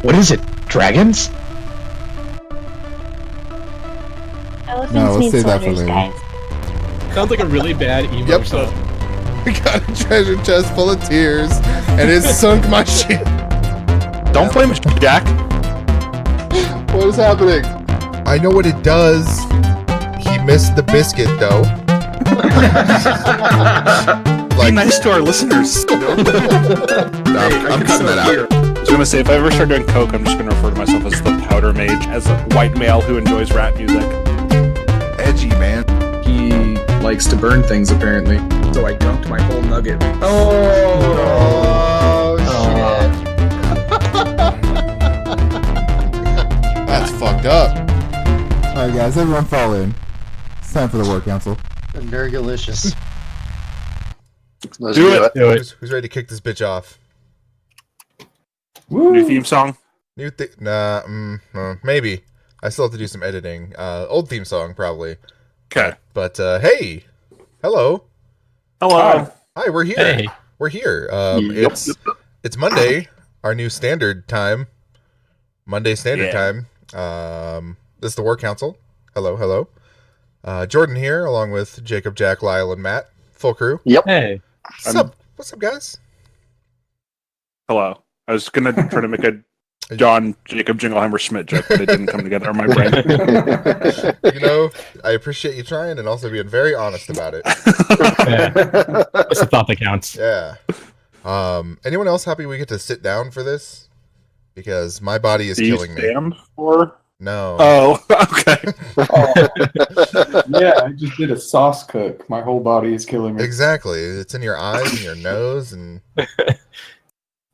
What is it? Dragons? Elephants No, let's need save that for soldiers, later. guys. Sounds like a really bad emo Yep. song. We got a treasure chest full of tears, and it sunk my ship. Don't blame us, Jack. What is happening? I know what it does. He missed the biscuit, though. Be nice to our listeners. I'm cutting that out. I was gonna say, if I ever start doing coke, I'm just gonna refer to myself as the powder mage, as a white male who enjoys rap music. Edgy, man. He likes to burn things, apparently. So I dunked my whole nugget. Oh, shit. That's fucked up. Alright, guys, everyone fall in. It's time for the War Council. Nergalicious. Let's Do it. Do it. Who's ready to kick this bitch off? New theme song. Maybe. I still have to do some editing. Old theme song, probably. Okay. But, hey! Hello! Hello. Hi, we're here. Hey. We're here. It's Monday, our new standard time. Monday standard time. This is the War Council. Hello. Jordan here, along with Jacob, Jack, Lyle, and Matt. Full crew. Yep. Hey. What's up, guys? Hello. I was gonna try to make a John Jacob Jingleheimer Schmidt joke, but it didn't come together in my brain. You know, I appreciate you trying and also being very honest about it. Yeah. That's the thought that counts. Yeah. Anyone else happy we get to sit down for this? Because my body is Do you killing me. stand for? No. Oh, okay. Yeah, I just did a sauce cook. My whole body is killing me. Exactly. It's in your eyes and your nose and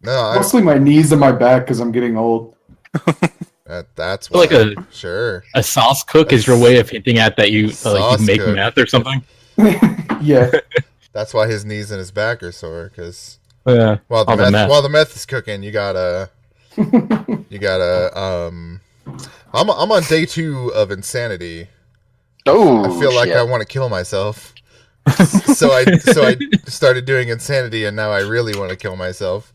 no, Mostly my knees and my back because I'm getting old. that's why. Like Sure. a sauce cook is your way of hinting at that you Sauce you make cook. meth or something. Yeah. That's why his knees and his back are sore. Because Yeah. while all the meth. while the meth is cooking, you gotta. I'm on day 2 of insanity. Oh, I feel like shit. I want to kill myself. so I started doing insanity, and now I really want to kill myself.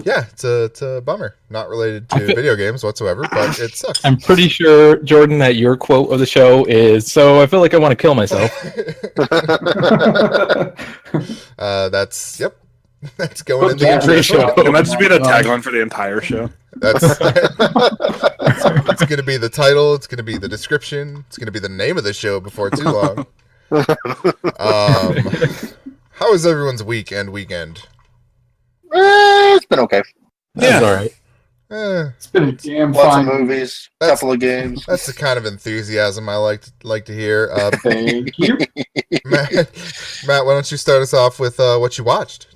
Yeah, it's a bummer. Not related to video games whatsoever, but it sucks. I'm pretty sure, Jordan, that your quote of the show is, "So I feel like I want to kill myself." Yep. That's going in the Every intro. show. Can that just be the tagline for the entire show? It's going to be the title. It's going to be the description. It's going to be the name of the show before too long. How was everyone's week and weekend? It's been okay. That's all right. It's been a damn Lots fine of movies, couple of games. That's the kind of enthusiasm I like to hear. Thank you. Matt, why don't you start us off with what you watched?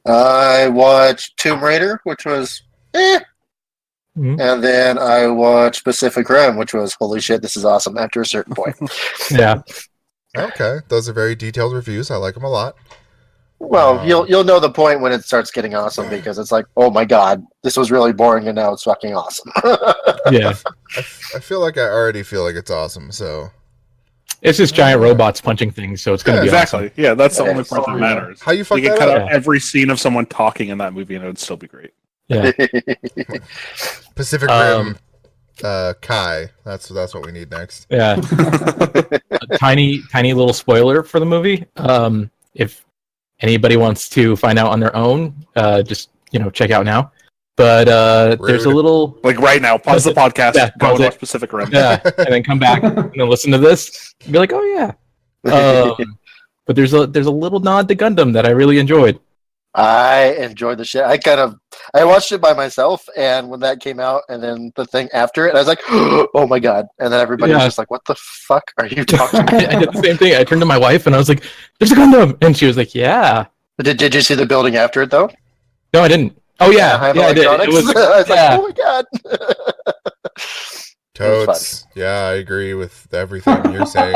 I watched Tomb Raider, which was Mhm. and then I watched Pacific Rim, which was holy shit, this is awesome after a certain point. Yeah. Okay, those are very detailed reviews. I like them a lot. Well, you'll know the point when it starts getting awesome because it's like, oh my god, this was really boring and now it's fucking awesome. Yeah. I feel like I already feel like it's awesome. So It's just giant robots punching things, so it's going to be Exactly. Yeah, that's the It only is. part that matters. how you fuck You can that cut up? out every scene of someone talking in that movie and it would still be great. awesome. Yeah. Pacific Rim, Kai. That's what we need next. Yeah. A tiny little spoiler for the movie. If anybody wants to find out on their own, just check out now. But there's a Rude. little Like right now, pause the podcast, Yeah, go pause and it. watch Pacific Rim. and then come back and then listen to this and be like, oh yeah. But there's a little nod to Gundam that I really enjoyed. I enjoyed the shit. I watched it by myself, and when that came out, and then the thing after it, I was like, oh my god! And then everybody was Yeah. just like, what the fuck are you talking about? I did the same thing. I turned to my wife and I was like, "There's a Gundam," and she was like, "Yeah." Did you see the building after it though? No, I didn't. Oh yeah, Anaheim yeah, I did. It Electronics? was, I was yeah. like, oh my god! Totes. Yeah, I agree with everything you're saying.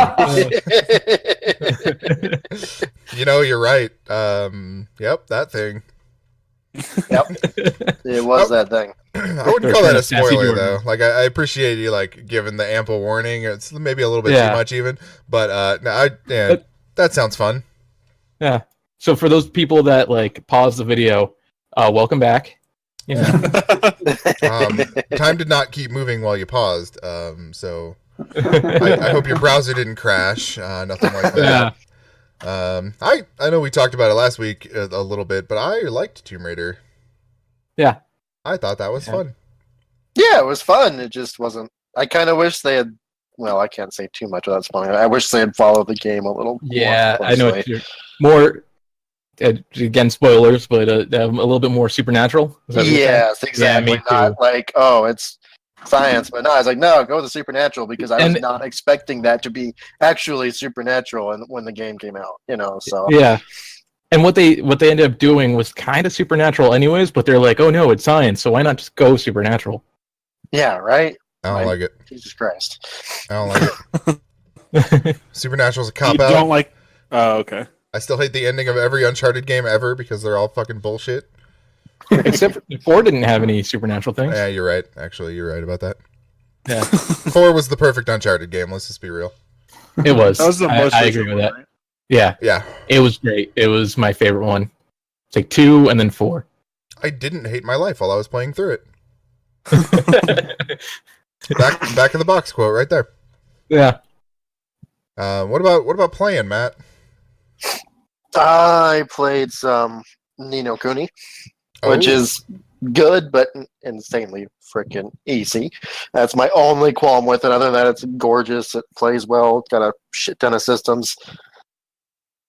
You're right. Yep, that thing. Yep, it was that thing. I wouldn't call that a Sassy spoiler Jordan. though. Like I appreciate you giving the ample warning. It's maybe a little bit Yeah. too much even, but that sounds fun. Yeah. So for those people that pause the video, welcome back. You know. Time did not keep moving while you paused. So I hope your browser didn't crash. Nothing like that. I know we talked about it last week a little bit, but I liked Tomb Raider. Yeah. I thought that was fun. Yeah, it was fun. It just wasn't. I kind of wish they had. Well, I can't say too much without spoiling it. I wish they had followed the game a little. Yeah, more I know. More again, spoilers, but a little bit more supernatural. Is that what you're saying? Yes, exactly. Yeah, me Not too. like, oh, it's science, but no, I was like, no, go with the supernatural because I was not expecting that to be actually supernatural. And when the game came out, so Yeah. And what they ended up doing was kind of supernatural, anyways. But they're like, oh no, it's science, so why not just go supernatural? yeah, right. I don't like it. Jesus Christ. I don't like it. Supernatural's a cop You out. don't like? Oh, okay. I still hate the ending of every Uncharted game ever because they're all fucking bullshit. Except for 4 didn't have any supernatural things. Yeah, you're right. Actually, you're right about that. Yeah. 4 was the perfect Uncharted game. Let's just be real. It was. That was the most. I agree with that. Right? Yeah. Yeah. It was great. It was my favorite one. It's like 2 and then 4. I didn't hate my life while I was playing through it. Back of the box quote right there. Yeah. What about playing, Matt? I played some Ni no Kuni, which is good, but insanely freaking easy. That's my only qualm with it. Other than that, it's gorgeous. It plays well. It's got a shit ton of systems.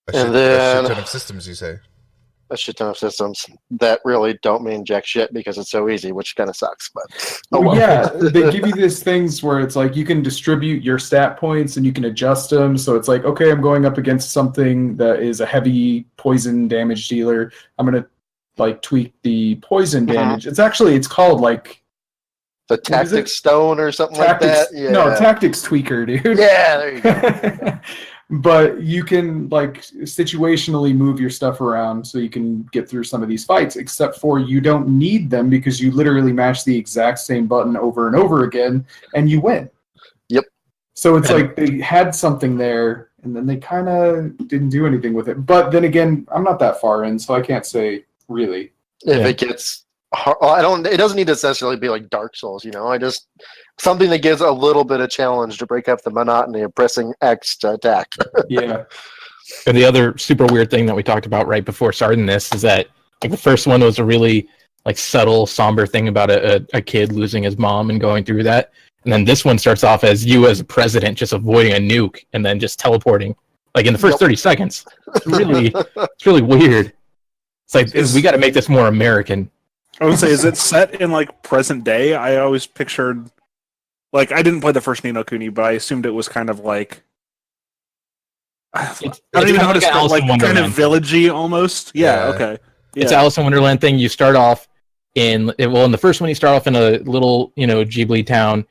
A shit ton of systems, you say? A shit ton of systems that really don't mean jack shit because it's so easy, which kind of sucks. But yeah, they give you these things where it's like you can distribute your stat points and you can adjust them. So it's like, okay, I'm going up against something that is a heavy poison damage dealer. I'm gonna like tweak the poison damage. It's called like the Tactics Stone or something like that. Yeah. No, Tactics Tweaker, dude. Yeah, there you go. But you can like situationally move your stuff around so you can get through some of these fights, except for you don't need them because you literally mash the exact same button over and over again and you win. Yep. So it's like they had something there and then they kind of didn't do anything with it. But then again, I'm not that far in, so I can't say really. If it gets hard, it doesn't need to necessarily be like Dark Souls, I just something that gives a little bit of challenge to break up the monotony of pressing X to attack. Yeah. And the other super weird thing that we talked about right before starting this is that like the first one was a really like subtle, somber thing about a kid losing his mom and going through that. And then this one starts off as you as a president just avoiding a nuke and then just teleporting like in the first 30 seconds. It's really weird. It's like we got to make this more American. I would say, is it set in like present day? I always pictured, like, I didn't play the first Ni no Kuni, but I assumed it was kind of like, I don't even know how to describe, like kind of villagey almost. Yeah. Okay. Yeah. It's Alice in Wonderland thing. You start off in the first one you start off in a little Ghibli town,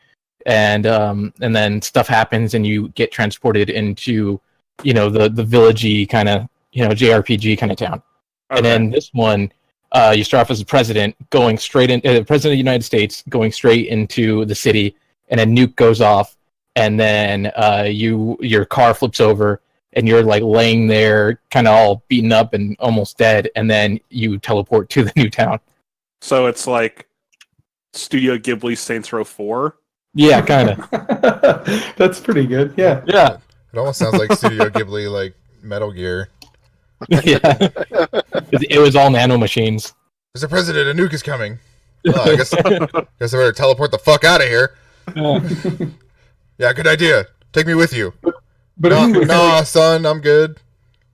and then stuff happens and you get transported into the villagey kind of JRPG kind of town. Okay. And then this one. You start off as a president going straight in, president of the United States going straight into the city, and a nuke goes off, and then your car flips over, and you're like laying there, kind of all beaten up and almost dead, and then you teleport to the new town. So it's like Studio Ghibli Saints Row 4. Yeah, kind of. That's pretty good. Yeah. Yeah. It almost sounds like Studio Ghibli, like Metal Gear. Yeah, it was all nano machines. Mr. President, a nuke is coming. I guess I better teleport the fuck out of here. Yeah, good idea. Take me with you. But son, I'm good.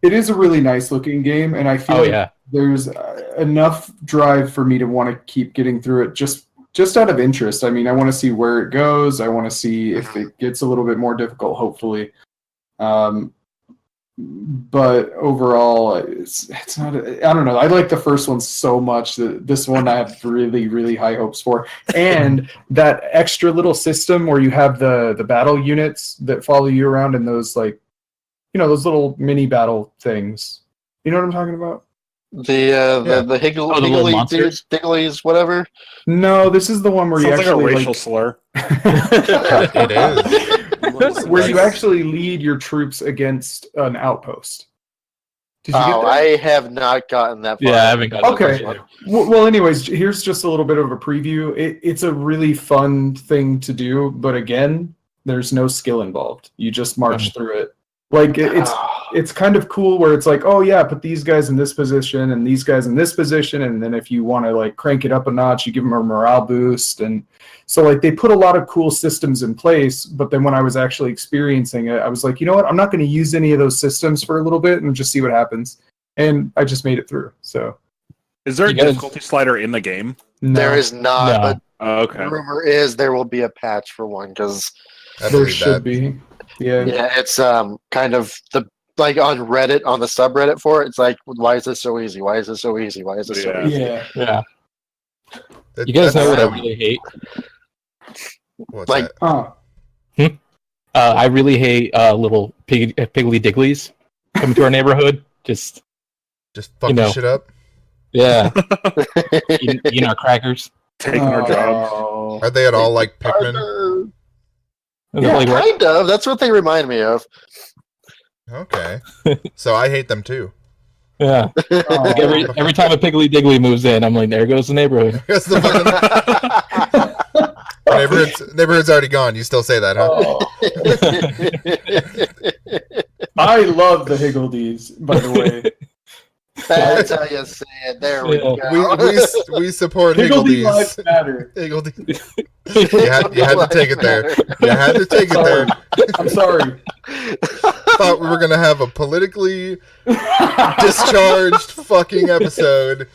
It is a really nice looking game, and I feel there's enough drive for me to want to keep getting through it just out of interest. I mean, I want to see where it goes. I want to see if it gets a little bit more difficult, hopefully. But overall, it's not. I don't know. I like the first one so much that this one I have really, really high hopes for. And that extra little system where you have the battle units that follow you around in those those little mini battle things. You know what I'm talking about? The Higglies, whatever. No, this is the one where Sounds you actually like a racial slur. It is. Where you actually lead your troops against an outpost Did you get that? I have not gotten that far. Yeah, I haven't gotten Okay. that far yet. Well, anyways, here's just a little bit of a preview. It's a really fun thing to do, but again, there's no skill involved. You just march through it. Like it's kind of cool where it's like, oh yeah, put these guys in this position and these guys in this position, and then if you want to like crank it up a notch, you give them a morale boost, and so like they put a lot of cool systems in place. But then when I was actually experiencing it, I was like, you know what, I'm not going to use any of those systems for a little bit and just see what happens. And I just made it through. So, is there a difficulty slider in the game? no. There is not, but Okay. the rumor is there will be a patch for one because There should be. Yeah. it's kind of the like on Reddit, on the subreddit for it. It's like, why is this so easy? Why is this so easy? Why is this so easy? Yeah. You guys know what I really hate? What's Like- that? I really hate little piggly digglies coming to our neighborhood. Just fucking shit up. yeah, eating our crackers. Taking our job. Oh. Are they at all like Pikmin? Is it Yeah, like what? kind of. That's what they remind me of. Okay, so I hate them too. Yeah. Like every time a piggly diggly moves in, I'm like, there goes the neighborhood. That's the fucking neighborhood's already gone. You still say that, huh? I love the Higgledies, by the way. That's how you say it. There we Yeah. go. We support Higgledy lives Higgledies. matter. Higgledy. You had to take it there. You had to take it there. I'm sorry. Thought we were gonna have a politically discharged fucking episode.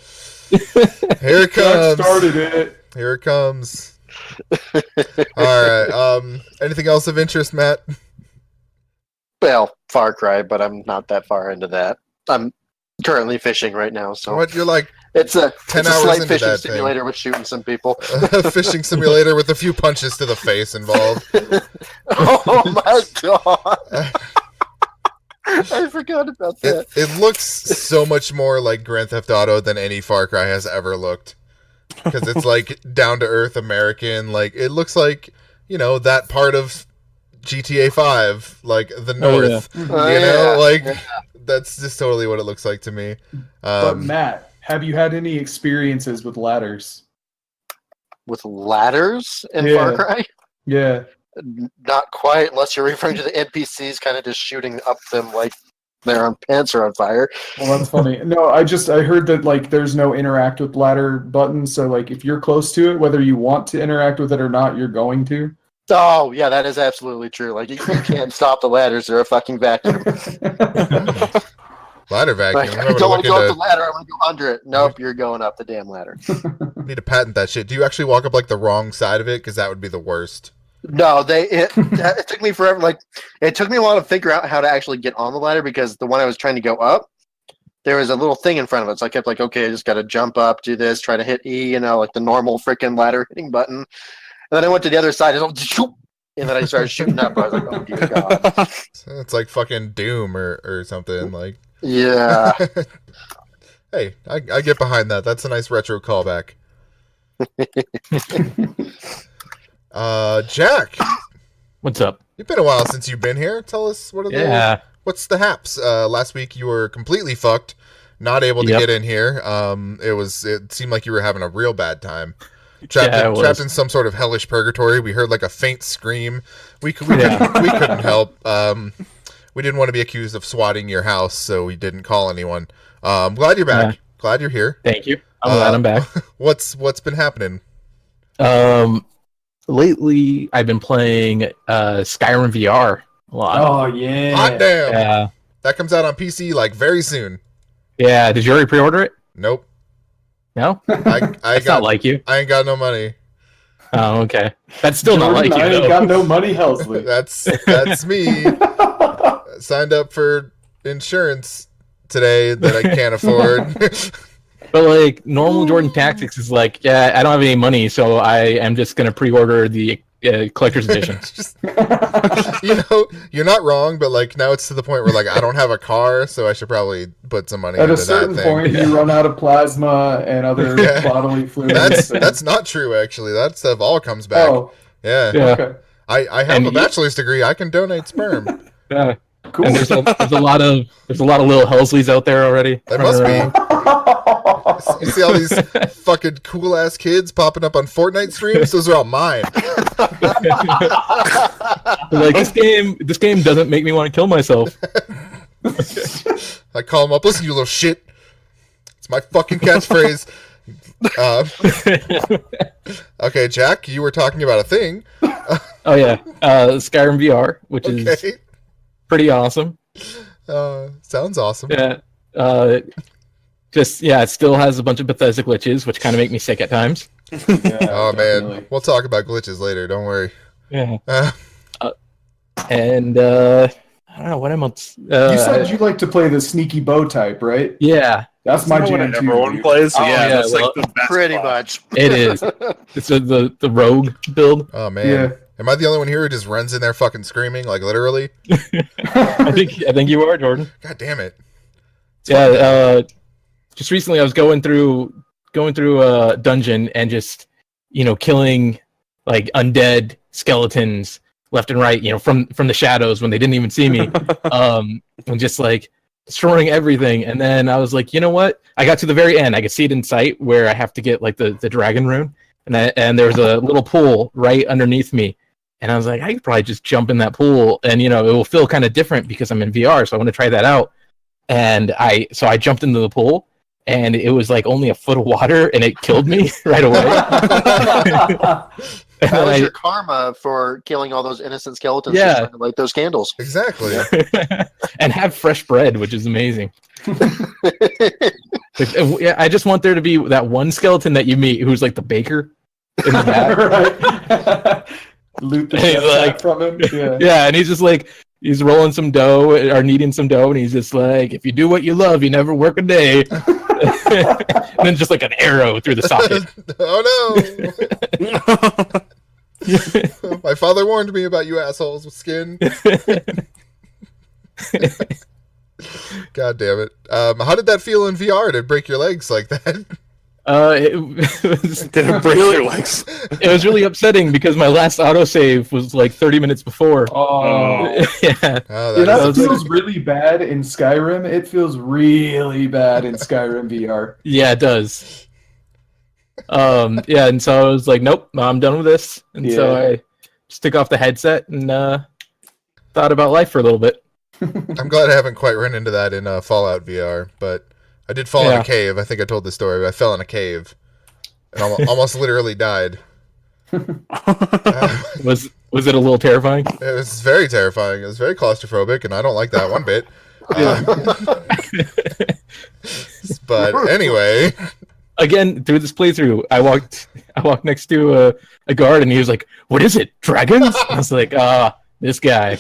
Here it Jack comes. started it. Here it comes. All right. Anything else of interest, Matt? Well, Far Cry, but I'm not that far into that. I'm currently fishing right now, so What, you're like it's a 10 it's a hours slight into fishing that thing. simulator with shooting some people. a fishing simulator with a few punches to the face involved. Oh my god! I forgot about that. It looks so much more like Grand Theft Auto than any Far Cry has ever looked. Because it's like down to earth American. Like it looks like, that part of GTA 5, like the North. Oh, You yeah. know, like Yeah. that's just totally what it looks like to me. But Matt, have you had any experiences with ladders? With ladders in Yeah. Far Cry? Yeah. Not quite, unless you're referring to the NPCs kind of just shooting up them like their own pants are on fire. Well, that's funny. No, I heard that like there's no interact with ladder button, so like if you're close to it, whether you want to interact with it or not, you're going to. Oh, yeah, that is absolutely true. Like, you can't stop the ladders. They're a fucking vacuum. Ladder vacuum. Like, I'm I gonna don't want look to go up the into, ladder. I want to go under it. Nope, you're going up the damn ladder. need to patent that shit. Do you actually walk up like the wrong side of it? Because that would be the worst. No, it took me forever. Like, it took me a while to figure out how to actually get on the ladder because the one I was trying to go up, there was a little thing in front of it. So I kept like, okay, I just got to jump up, do this, try to hit E, like the normal freaking ladder hitting button. And then I went to the other side, and then I started shooting up. I was like, oh dear God. It's like fucking Doom or something. Like, Yeah. hey, I get behind that. That's a nice retro callback. Jack, What's up? it's been a while since you've been here. Tell us what's the haps? Last week you were completely fucked, not able to get in here. It seemed like you were having a real bad time. Trapped in some sort of hellish purgatory. We heard like a faint scream. We couldn't help. We didn't want to be accused of swatting your house, so we didn't call anyone. I'm glad you're back. Glad you're here. Thank you. I'm glad I'm back. What's been happening? Lately I've been playing Skyrim VR a lot. Oh yeah. Hot damn! Yeah. That comes out on PC like very soon. Yeah. Did you already pre-order it? Nope. No. I That's not like you. I ain't got no money. Oh, okay. That's still not Jordan, like you. I ain't though. got no money, Helsley. That's me. Signed up for insurance today that I can't afford. But like normal Jordan tactics is like, yeah, I don't have any money, so I am just gonna pre-order the collector's edition. Just, you're not wrong, but like now it's to the point where like I don't have a car, so I should probably put some money At into a certain that thing. point, you run out of plasma and other Yeah. bodily fluids. That's not true actually. That stuff all comes back. Oh, Yeah. Yeah. okay. I have And a bachelor's degree. I can donate sperm. Yeah. Cool. And there's a lot of little Helsleys out there already. There running must be. around. You see all these fucking cool ass kids popping up on Fortnite streams? Those are all mine. Like this game doesn't make me want to kill myself. I call them up. Listen, you little shit. It's my fucking catchphrase. Okay, Jack, you were talking about a thing. Oh yeah, Skyrim VR, which is pretty awesome. Sounds awesome. Yeah. It still has a bunch of Bethesda glitches, which kind of make me sick at times. Oh man, we'll talk about glitches later. Don't worry. Yeah. And I don't know what else. You said you like to play the sneaky bow type, right? Yeah, that's my what jam too. everyone dude. plays. Oh, Yeah, yeah, that's well, like the best. Pretty part. much. it is. It's the rogue build. Oh man, Yeah. am I the only one here who just runs in there fucking screaming, like literally? I think you are, Jordan. God damn it! Just recently I was going through a dungeon and just killing like undead skeletons left and right, from the shadows when they didn't even see me, and just like destroying everything. And then I was like, you know what? I got to the very end. I could see it in sight where I have to get like the dragon rune, and there was a little pool right underneath me. And I was like, I could probably just jump in that pool, and it will feel kind of different because I'm in VR, so I want to try that out. And I jumped into the pool, and it was like only a foot of water, and it killed me right away. That was your karma for killing all those innocent skeletons. Yeah. Trying to light those candles. Exactly. And have fresh bread, which is amazing. I just want there to be that one skeleton that you meet who's like the baker in the back. Right. Loot the Hey, chest like- from him. Yeah. Yeah, and he's just like, he's rolling some dough or kneading some dough, and he's just like, if you do what you love, you never work a day. And then just like an arrow through the socket. Oh no! My father warned me about you assholes with skin. God damn it! How did that feel in VR to break your legs like that? It was Did it break your legs? it was really upsetting because my last autosave was like 30 minutes before. Oh. Yeah. Oh, You know, is it feels really bad in Skyrim. It feels really bad in Skyrim VR. Yeah, it does. Yeah, and so I was like, nope, I'm done with this. And so Yeah. I just took off the headset and thought about life for a little bit. I'm glad I haven't quite run into that in Fallout VR, but I did fall in Yeah. a cave. I think I told the story. I fell in a cave and almost literally died. Was it a little terrifying? It was very terrifying. It was very claustrophobic, and I don't like that one bit. But anyway, Again, through this playthrough, I walked next to a guard, and he was like, "What is it? Dragons?" I was like, this guy.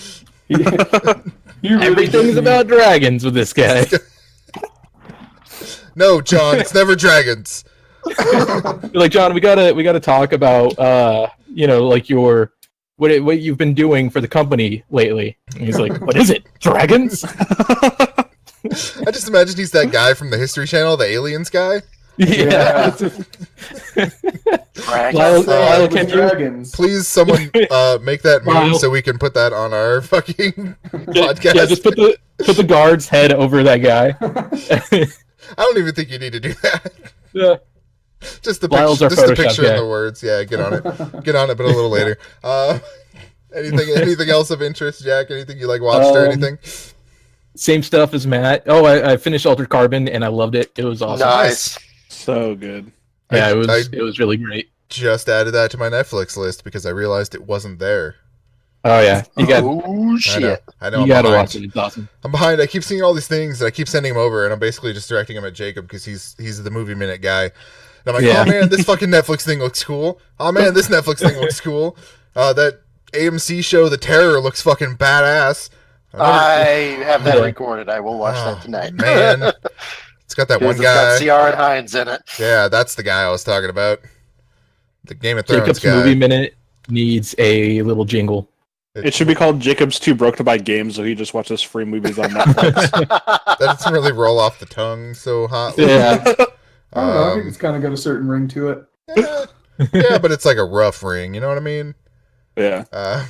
Everything's about dragons with this guy." no, John, it's never dragons. Like, John, we gotta talk about like your what you've been doing for the company lately. And he's like, "What is it? Dragons?" I just imagine he's that guy from the History Channel, the aliens guy. Yeah. Lyle, can you Dragons. Please, someone make that meme Lyle. so we can put that on our fucking podcast. Yeah, just put the guard's head over that guy. I don't even think you need to do that. Yeah. Just the Lyle's picture, our just the Photoshop picture guy. and the words. Yeah, get on it, but a little later. Anything else of interest, Jack? Anything you like watched or anything? Same stuff as Matt. Oh, I finished Altered Carbon and I loved it. It was awesome. Nice. So good. Yeah, I it was really great. just added that to my Netflix list because I realized it wasn't there. Oh yeah, you got Oh shit. I know. you I'm got to behind. watch it. It's awesome. I'm behind. I keep seeing all these things and I keep sending them over, and I'm basically just directing them at Jacob because he's the movie minute guy. And I'm like, Yeah. oh man, this fucking Netflix thing looks cool. Oh man, this Netflix thing looks cool. That AMC show, The Terror, looks fucking badass. I have that Yeah. recorded. I will watch that tonight. Man, it's got that one It's got guy. Ciara Hines in it. Yeah, that's the guy I was talking about. The Game of Thrones Jacob's guy. movie minute needs a little jingle. It should be called Jacob's Too Broke to Buy Games, so he just watches free movies on Netflix. That doesn't really roll off the tongue so hotly. Yeah. I don't know. I think it's kind of got a certain ring to it. Yeah, but it's like a rough ring. You know what I mean? Yeah. All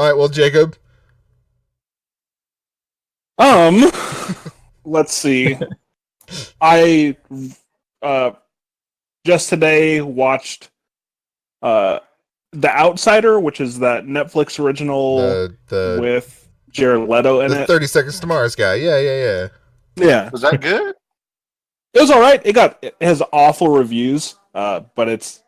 right. Well, Jacob, Let's see. I just today watched The Outsider, which is that Netflix original the with Jared Leto in the it. 30 Seconds to Mars guy. Yeah. Yeah, Was that good? it was all right. It has awful reviews, but it's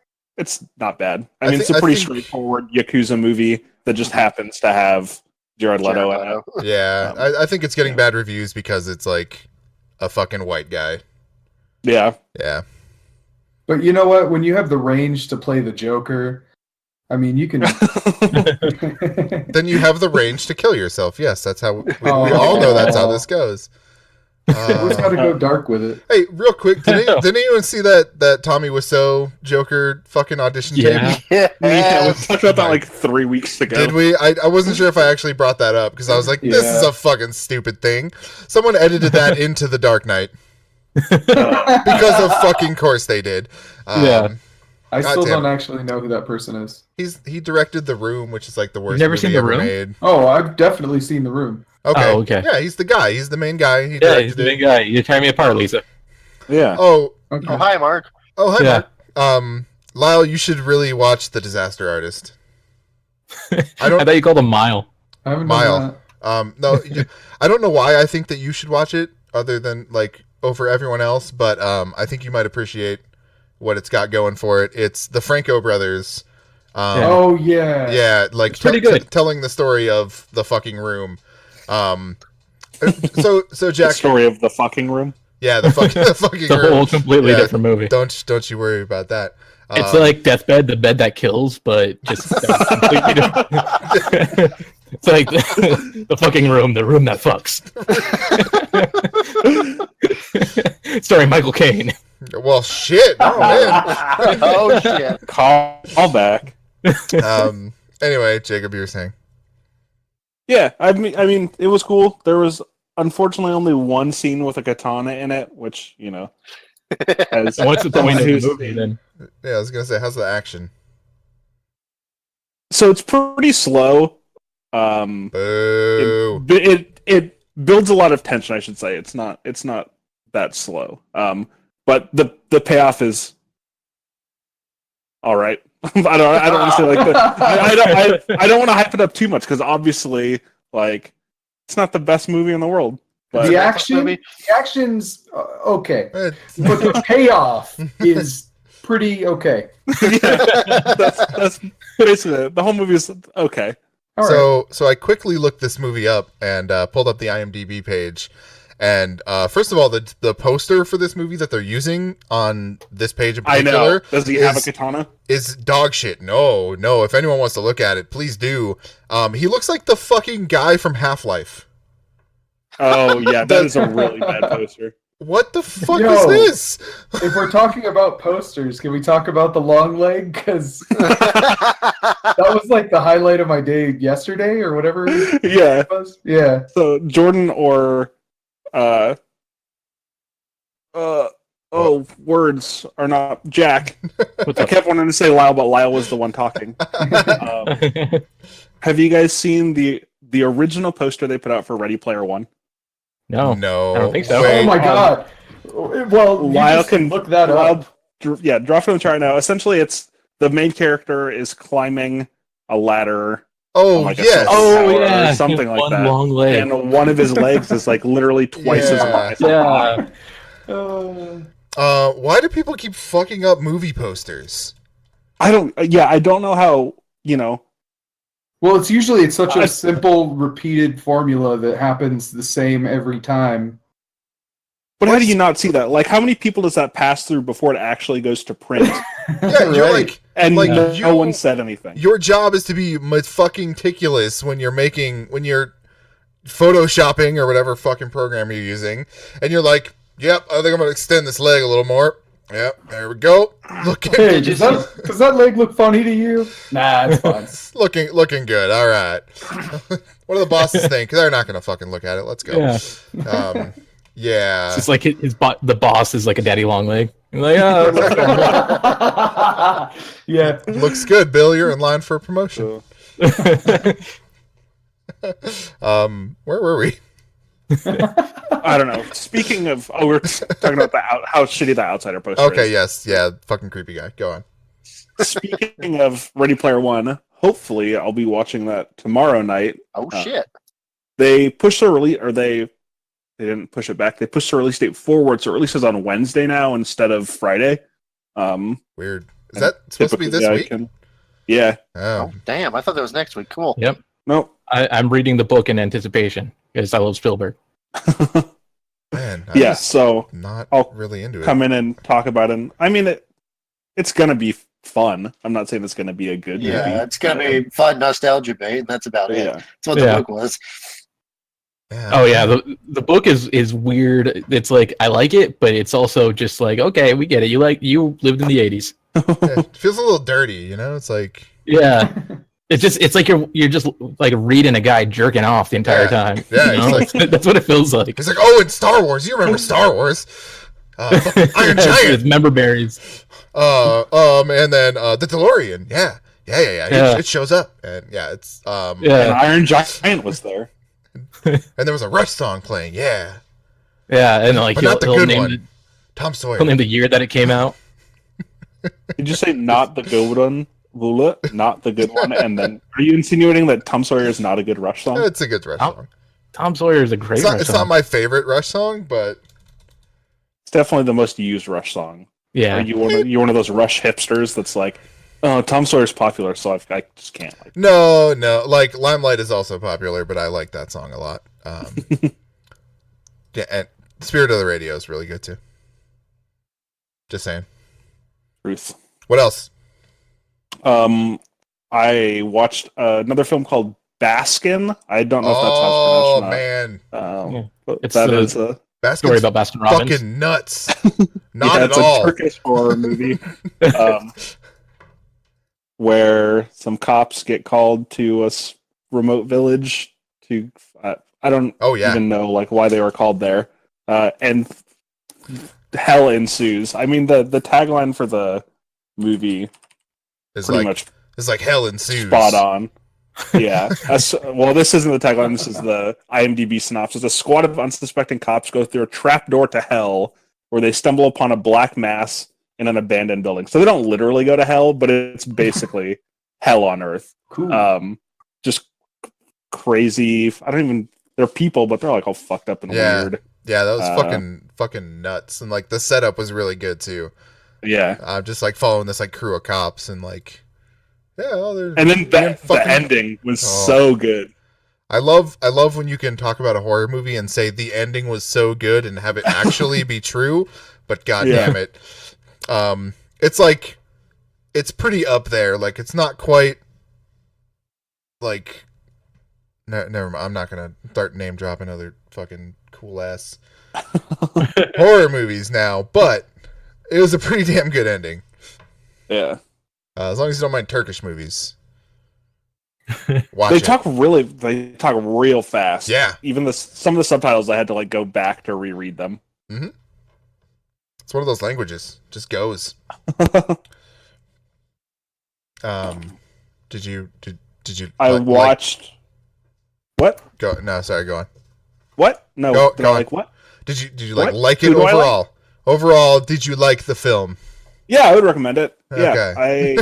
not bad. I mean, it's a pretty straightforward Yakuza movie that just happens to have Jared Leto in it. Yeah, I think it's getting bad reviews because it's like a fucking white guy. Yeah. But you know what? When you have the range to play the Joker, I mean, you can. Then you have the range to kill yourself. Yes, that's how we all know that's how this goes. Always got to go dark with it. Hey, real quick, did anyone see that Tommy Wiseau Joker fucking audition tape? Yeah, we talked about that like 3 weeks ago. Did we? I wasn't sure if I actually brought that up because I was like, this is a fucking stupid thing. Someone edited that into The Dark Knight. Because of fucking course they did. I still don't actually know who that person is. He directed The Room, which is like the worst You've never movie seen The ever Room? made. Oh, I've definitely seen The Room. Okay. Yeah, he's the guy. He's the main guy. He's the main guy. You're tearing me apart, Lisa. Yeah. Oh, hi, Mark. Oh, hi, Mark. Lyle, you should really watch The Disaster Artist. I thought you called him Mile. I haven't Mile. No, I don't know why I think that you should watch it, other than like over everyone else. But I think you might appreciate what it's got going for it. It's the Franco brothers. Yeah, like pretty good. Telling the story of the fucking room. So Jack, the story of the fucking room. Yeah, the fucking it's a whole completely different movie. Don't you worry about that. It's like Deathbed, the bed that kills, but just completely different. It's like the fucking room, the room that fucks. Starring Michael Caine. Well, shit. Oh man. Oh shit. Call back. Anyway, Jacob, you were saying. Yeah, I mean, it was cool. There was unfortunately only one scene with a katana in it, which as what's the point of the movie then? Yeah, I was gonna say, how's the action? So it's pretty slow. Boo. It builds a lot of tension, I should say. It's not that slow. But the payoff is all right. I don't want to say like that. I don't want to hype it up too much because obviously, like, it's not the best movie in the world. But the action's okay, but the payoff is pretty okay. That's basically it. The whole movie is okay. So I quickly looked this movie up and pulled up the IMDb page. And first of all, the poster for this movie that they're using on this page in particular, I know. Does he have a katana? Is dog shit. No. If anyone wants to look at it, please do. He looks like the fucking guy from Half-Life. Oh yeah, that is a really bad poster. What the fuck is this? If we're talking about posters, can we talk about the long leg? Because that was like the highlight of my day yesterday or whatever. Yeah. It was. Yeah. So Jordan or words are not Jack. I kept wanting to say Lyle, but Lyle was the one talking. Have you guys seen the original poster they put out for Ready Player One? No, I don't think so. Wait. Oh my god. Well, Lyle can look that up. Yeah, draw from the chart now. Essentially, it's the main character is climbing a ladder. Oh, like yes. Or something like one that. Long leg. And one of his legs is like literally twice as long. Yeah. Why do people keep fucking up movie posters? I don't know how, Well, it's such a simple, repeated formula that happens the same every time. But how do you not see that? Like, how many people does that pass through before it actually goes to print? Yeah, you're like, no one said anything. Your job is to be fucking meticulous when you're photoshopping or whatever fucking program you're using, and you're like, yep, I think I'm gonna extend this leg a little more. Yep, there we go. Hey, does that leg look funny to you? Nah, it's fine. looking good. All right. What do the bosses think? They're not gonna fucking look at it. Let's go. Yeah. Yeah. It's just like the boss is like a daddy long leg. You're like, yeah. Looks good, Bill. You're in line for a promotion. Where were we? I don't know. Speaking of, we're talking about how shitty the Outsider poster is. Okay, yes, yeah, fucking creepy guy. Go on. Speaking of Ready Player One, hopefully I'll be watching that tomorrow night. Oh shit! They pushed the release, or they didn't push it back. They pushed the release date forward, so it releases on Wednesday now instead of Friday. Weird. Is that supposed to be this week? Yeah. Oh, Damn! I thought that was next week. Cool. Yep. Nope. I'm reading the book in anticipation because I love Spielberg. man. Yeah. So Not I'll really into it. come in and talk about it. I mean, it's gonna be fun. I'm not saying it's gonna be a good movie. Yeah, it's gonna be fun nostalgia bait, and that's about it. Yeah. That's what the book was. Yeah. Oh yeah, the book is weird. It's like I like it, but it's also just like, okay, we get it. You lived in the 80s. Yeah, it feels a little dirty, you know? It's like Yeah. It's like you're just like reading a guy jerking off the entire time. Yeah, you know? it's That's what it feels like. it's like, oh, in Star Wars, you remember Star Wars? Iron Giant. With member berries. And then the DeLorean. Yeah. Yeah. It shows up, and yeah, it's And Yeah, Iron Giant was there. and there was a Rush song playing. Yeah, yeah, and like but not the he'll good name one. Tom Sawyer. he'll name the year that it came out. Did you say not the good one, Lula? Not the good one, and then are you insinuating that Tom Sawyer is not a good Rush song? It's a good Rush song. Tom Sawyer is a great. It's not my favorite Rush song, but It's definitely the most used Rush song. Yeah, Are you one of those Rush hipsters that's like, oh, Tom Sawyer's popular, so I just can't like. no. Like Limelight is also popular, but I like that song a lot. Yeah, and Spirit of the Radio is really good too. Just saying. Truth. What else? I watched another film called Baskin. I don't know if that's how Oh it's pronounced. man, But It's that the- is a story Baskin's about Baskin Robbins. fucking nuts. Not yeah, at it's all. a Turkish horror movie where some cops get called to a remote village to I don't Oh yeah. even know like why they were called there, and hell ensues. I mean the tagline for the movie It's pretty like much it's like hell ensues. spot on. Yeah. Well, this isn't the tagline. This is the IMDb synopsis. A squad of unsuspecting cops go through a trapdoor to hell where they stumble upon a black mass in an abandoned building. So they don't literally go to hell, but it's basically hell on earth. Cool. Just crazy. I don't even. They're people, but they're like all fucked up and Yeah. weird. Yeah, that was fucking nuts, and like the setup was really good too. Yeah. I'm just like following this like crew of cops and like, yeah, oh, they're And then being the fucking- ending was Oh. so good. I love when you can talk about a horror movie and say the ending was so good and have it actually be true, but god Yeah. damn it. It's like it's pretty up there. Like it's not quite like never mind. I'm not gonna start name dropping other fucking cool ass horror movies now, but it was a pretty damn good ending. Yeah. As long as you don't mind Turkish movies. Watch They it. talk real fast. Yeah. Even some of the subtitles I had to like go back to reread them. It's one of those languages. Just goes. Did you I watched what? go no, sorry, go on. What? No, Go did I on. like what? Did you What? like it Who do I like? overall? Overall, did you like the film? Yeah, I would recommend it. Okay.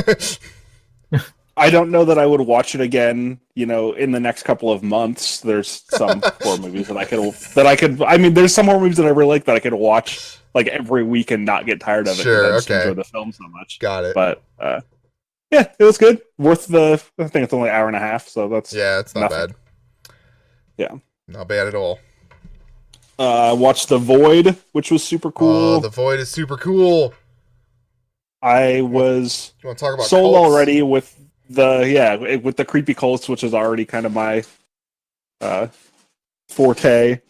Yeah, I don't know that I would watch it again, in the next couple of months. There's some horror movies that I could I mean, there's some horror movies that I really like that I could watch like every week and not get tired of it. 'cause Sure, I just okay. enjoy the film so much. Got it. But yeah, it was good. Worth I think it's only an hour and a half, so that's Yeah, it's not nothing. bad. Yeah. Not bad at all. Watched The Void, which was super cool. Oh, The Void is super cool. I was You want to talk about sold cults? already with the creepy cults, which is already kind of my forte.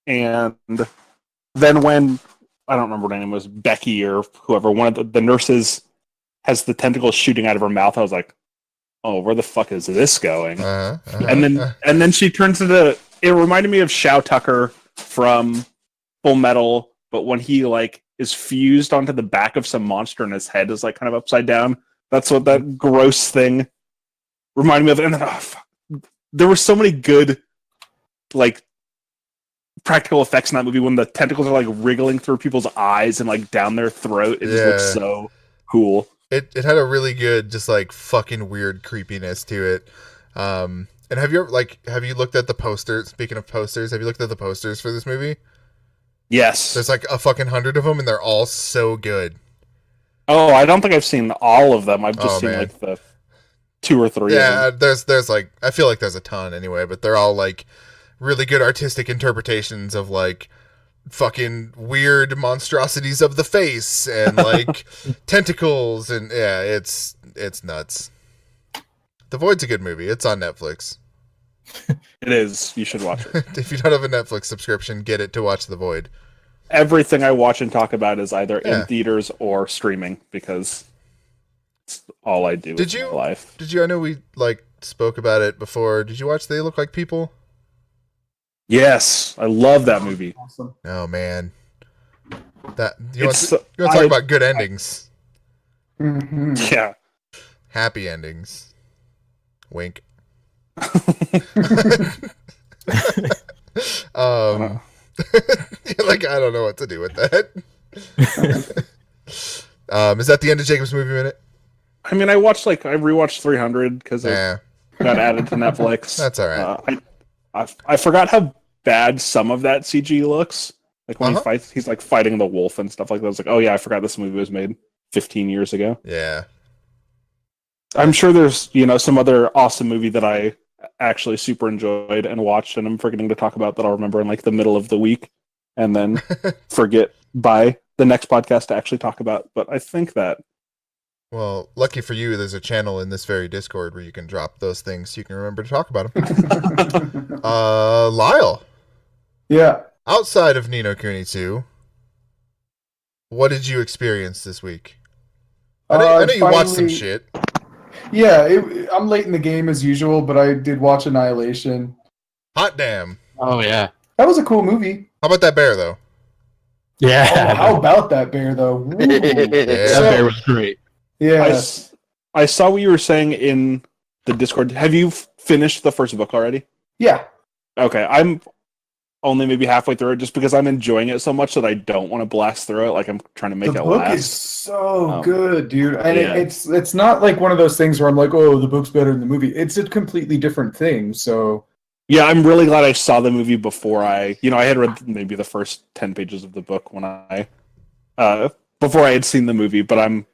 And then when I don't remember what her name was, Becky or whoever, one of the nurses has the tentacles shooting out of her mouth, I was like, oh, where the fuck is this going? And then she turns into. It reminded me of Shao Tucker from Full Metal, but when he like is fused onto the back of some monster and his head is like kind of upside down. That's what that gross thing reminded me of. And then there were so many good like practical effects in that movie when the tentacles are like wriggling through people's eyes and like down their throat. It just looks so cool. It had a really good, just like fucking weird creepiness to it. And have you looked at the posters? Speaking of posters, have you looked at the posters for this movie? Yes. There's like a fucking 100 of them, and they're all so good. Oh, I don't think I've seen all of them. I've just seen like the 2 or 3. Yeah, of them. there's like, I feel like there's a ton anyway, but they're all like really good artistic interpretations of like fucking weird monstrosities of the face and like tentacles, and yeah, it's nuts. The Void's a good movie. It's on Netflix. It is. You should watch it. If you don't have a Netflix subscription, get it to watch The Void. Everything I watch and talk about is either in theaters or streaming because it's all I do in my life. Did you? I know we like spoke about it before. Did you watch They Look Like People? Yes, I love that movie. Awesome. Oh man, you want to talk about good endings? Mm-hmm. Yeah, happy endings. Wink. Like I don't know what to do with that. Is that the end of Jacob's Movie Minute? I mean, I rewatched 300 because it got added to Netflix. That's all right. I forgot how bad some of that CG looks. Like when he fights, he's like fighting the wolf and stuff like that. I was like, oh yeah, I forgot this movie was made 15 years ago. Yeah. I'm sure there's, some other awesome movie that I actually super enjoyed and watched, and I'm forgetting to talk about that I'll remember in like the middle of the week and then forget by the next podcast to actually talk about. But I think that. Well, lucky for you, there's a channel in this very Discord where you can drop those things so you can remember to talk about them. Lyle. Yeah. Outside of Ni no Kuni 2, what did you experience this week? I know you watched some shit. Yeah, I'm late in the game as usual, but I did watch Annihilation. Hot damn. Oh, yeah. That was a cool movie. How about that bear, though? Yeah. Oh, how about that bear, though? Yeah. That bear was great. Yeah. I saw what you were saying in the Discord. Have you finished the first book already? Yeah. Okay, I'm only maybe halfway through it just because I'm enjoying it so much that I don't want to blast through it. Like I'm trying to make it last. The book is so good, dude. And yeah. it's not like one of those things where I'm like, oh, the book's better than the movie. It's a completely different thing. So yeah, I'm really glad I saw the movie before I had read maybe the first 10 pages of the book when before I had seen the movie, but I'm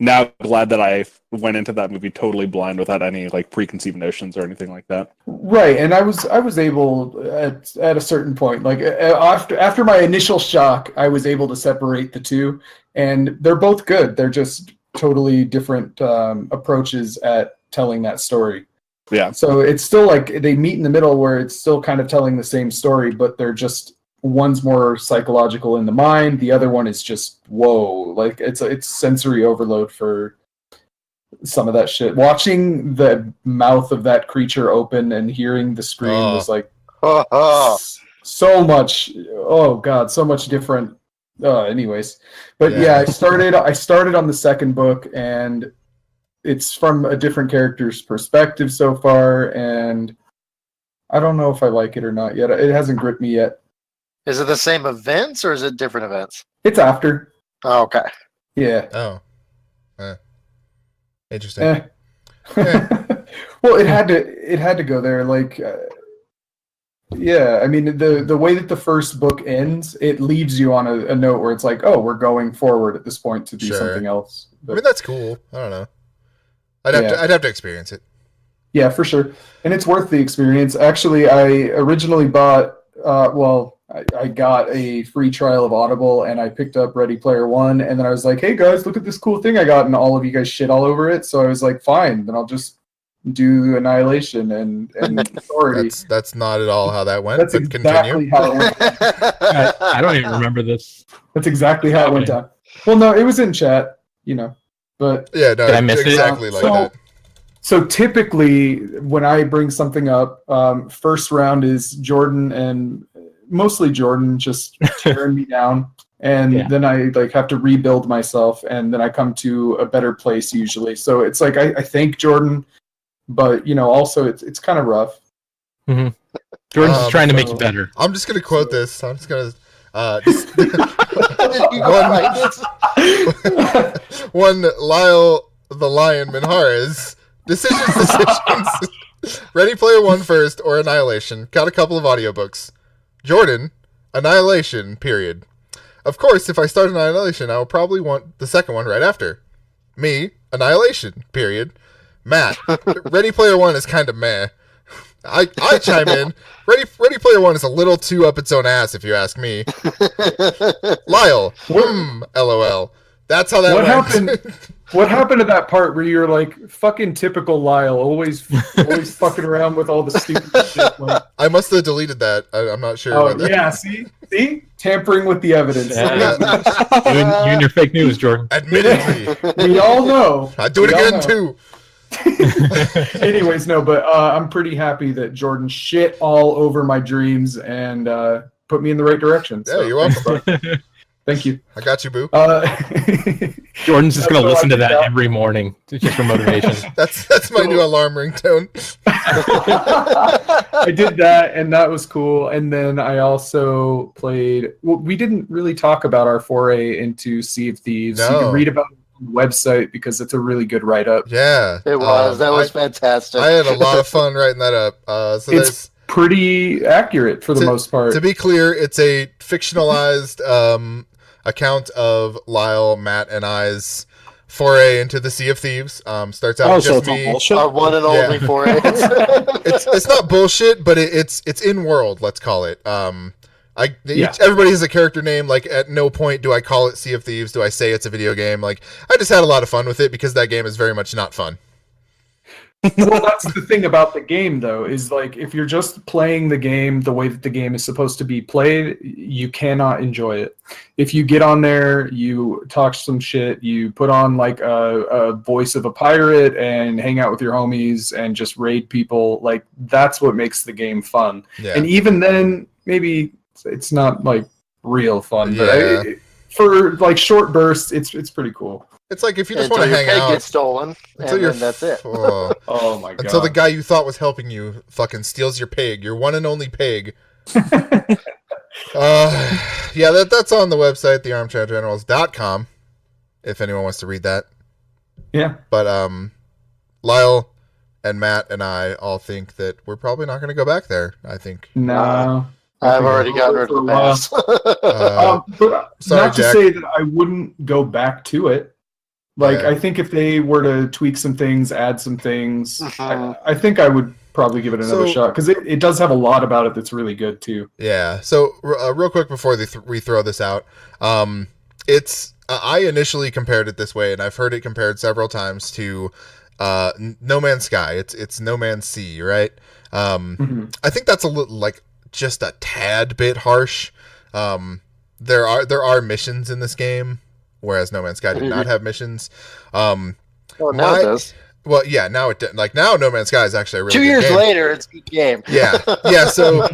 now glad that I went into that movie totally blind without any like preconceived notions or anything like that. Right, and I was able at a certain point, like after my initial shock, I was able to separate the two, and they're both good. They're just totally different approaches at telling that story. Yeah. So it's still like they meet in the middle where it's still kind of telling the same story, but they're just one's more psychological in the mind, the other one is just whoa, like it's sensory overload for some of that shit. Watching the mouth of that creature open and hearing the scream was like so much. Oh god, so much different. Anyways, but yeah, I started on the second book, and it's from a different character's perspective so far, and I don't know if I like it or not yet. It hasn't gripped me yet. Is it the same events or is it different events? It's after. Oh, okay. Yeah. Oh. Interesting. Well, it had to go there. Like, yeah. I mean, the way that the first book ends, it leaves you on a note where it's like, oh, we're going forward at this point to do something else. But, I mean, that's cool. I don't know. I'd have to experience it. Yeah, for sure. And it's worth the experience. Actually, I originally bought. I got a free trial of Audible, and I picked up Ready Player One, and then I was like, hey guys, look at this cool thing I got, and all of you guys shit all over it, so I was like, fine, then I'll just do Annihilation and Authority. That's not at all how that went. That's exactly how it went down. I don't even remember this. That's exactly how it went down. Well, no, it was in chat, but... Yeah, no, did I miss exactly it? like that. So typically, when I bring something up, first round is Jordan and... mostly Jordan just tearing me down, and then I have to rebuild myself, and then I come to a better place usually. So it's like I thank Jordan, but also it's kind of rough. Mm-hmm. Jordan's just trying to make you better. I'm just gonna quote this. I'm just gonna. One Lyle the Lion Minhares. Decisions. Ready Player One first or Annihilation. Got a couple of audiobooks. Jordan, Annihilation, period. Of course, if I start Annihilation, I will probably want the second one right after. Me, Annihilation, period. Matt, Ready Player One is kind of meh. I chime in. Ready Player One is a little too up its own ass, if you ask me. Lyle, LOL. That's how that went. What happened to that part where you're like, fucking typical Lyle, always fucking around with all the stupid shit? Like, I must have deleted that. I'm not sure. oh, yeah, see? Tampering with the evidence. Yeah. you and your fake news, Jordan. Admittedly. We all know. I'd do it again, too. Anyways, no, but I'm pretty happy that Jordan shit all over my dreams and put me in the right direction. Yeah, you're welcome. Thank you. I got you, boo. Jordan's just going to listen to that every morning just for motivation. That's my new alarm ringtone. I did that, and that was cool. And then I also played. Well, we didn't really talk about our foray into Sea of Thieves. No. You can read about it on the website because it's a really good write-up. Yeah. It was. That was fantastic. I had a lot of fun writing that up. So It's pretty accurate for the most part. To be clear, it's a fictionalized account of Lyle, Matt, and I's foray into the Sea of Thieves. Starts out with just me. Our one and only foray. It's not bullshit, but it's in world. Let's call it. Everybody has a character name. Like, at no point do I call it Sea of Thieves. Do I say it's a video game? Like, I just had a lot of fun with it because that game is very much not fun. Well, that's the thing about the game, though, is like if you're just playing the game the way that the game is supposed to be played, you cannot enjoy it. If you get on there, you talk some shit, you put on like a voice of a pirate and hang out with your homies and just raid people, like that's what makes the game fun. Yeah. And even then, maybe it's not like real fun, but Yeah. for like short bursts, it's pretty cool. It's like if you just Until want to your hang pig out. gets stolen, and then that's it. Oh my god! Until the guy you thought was helping you fucking steals your pig, your one and only pig. Yeah, that's on the website, thearmchairgenerals.com, if anyone wants to read that. Yeah. But Lyle and Matt and I all think that we're probably not going to go back there. I think. No. I've already gotten rid of the pass. But sorry, not to Jack. say that I wouldn't go back to it. Like, Yeah. I think if they were to tweak some things, add some things, I think I would probably give it another So- shot because it does have a lot about it that's really good too. Yeah. So real quick before we throw this out, it's I initially compared it this way, and I've heard it compared several times to No Man's Sky. It's No Man's Sea, right? I think that's a little like just a tad bit harsh. There are missions in this game, whereas No Man's Sky did not have missions. Oh, now it does. Well, yeah, now now No Man's Sky is actually a really 2 good years game. later, it's a good game. Yeah. So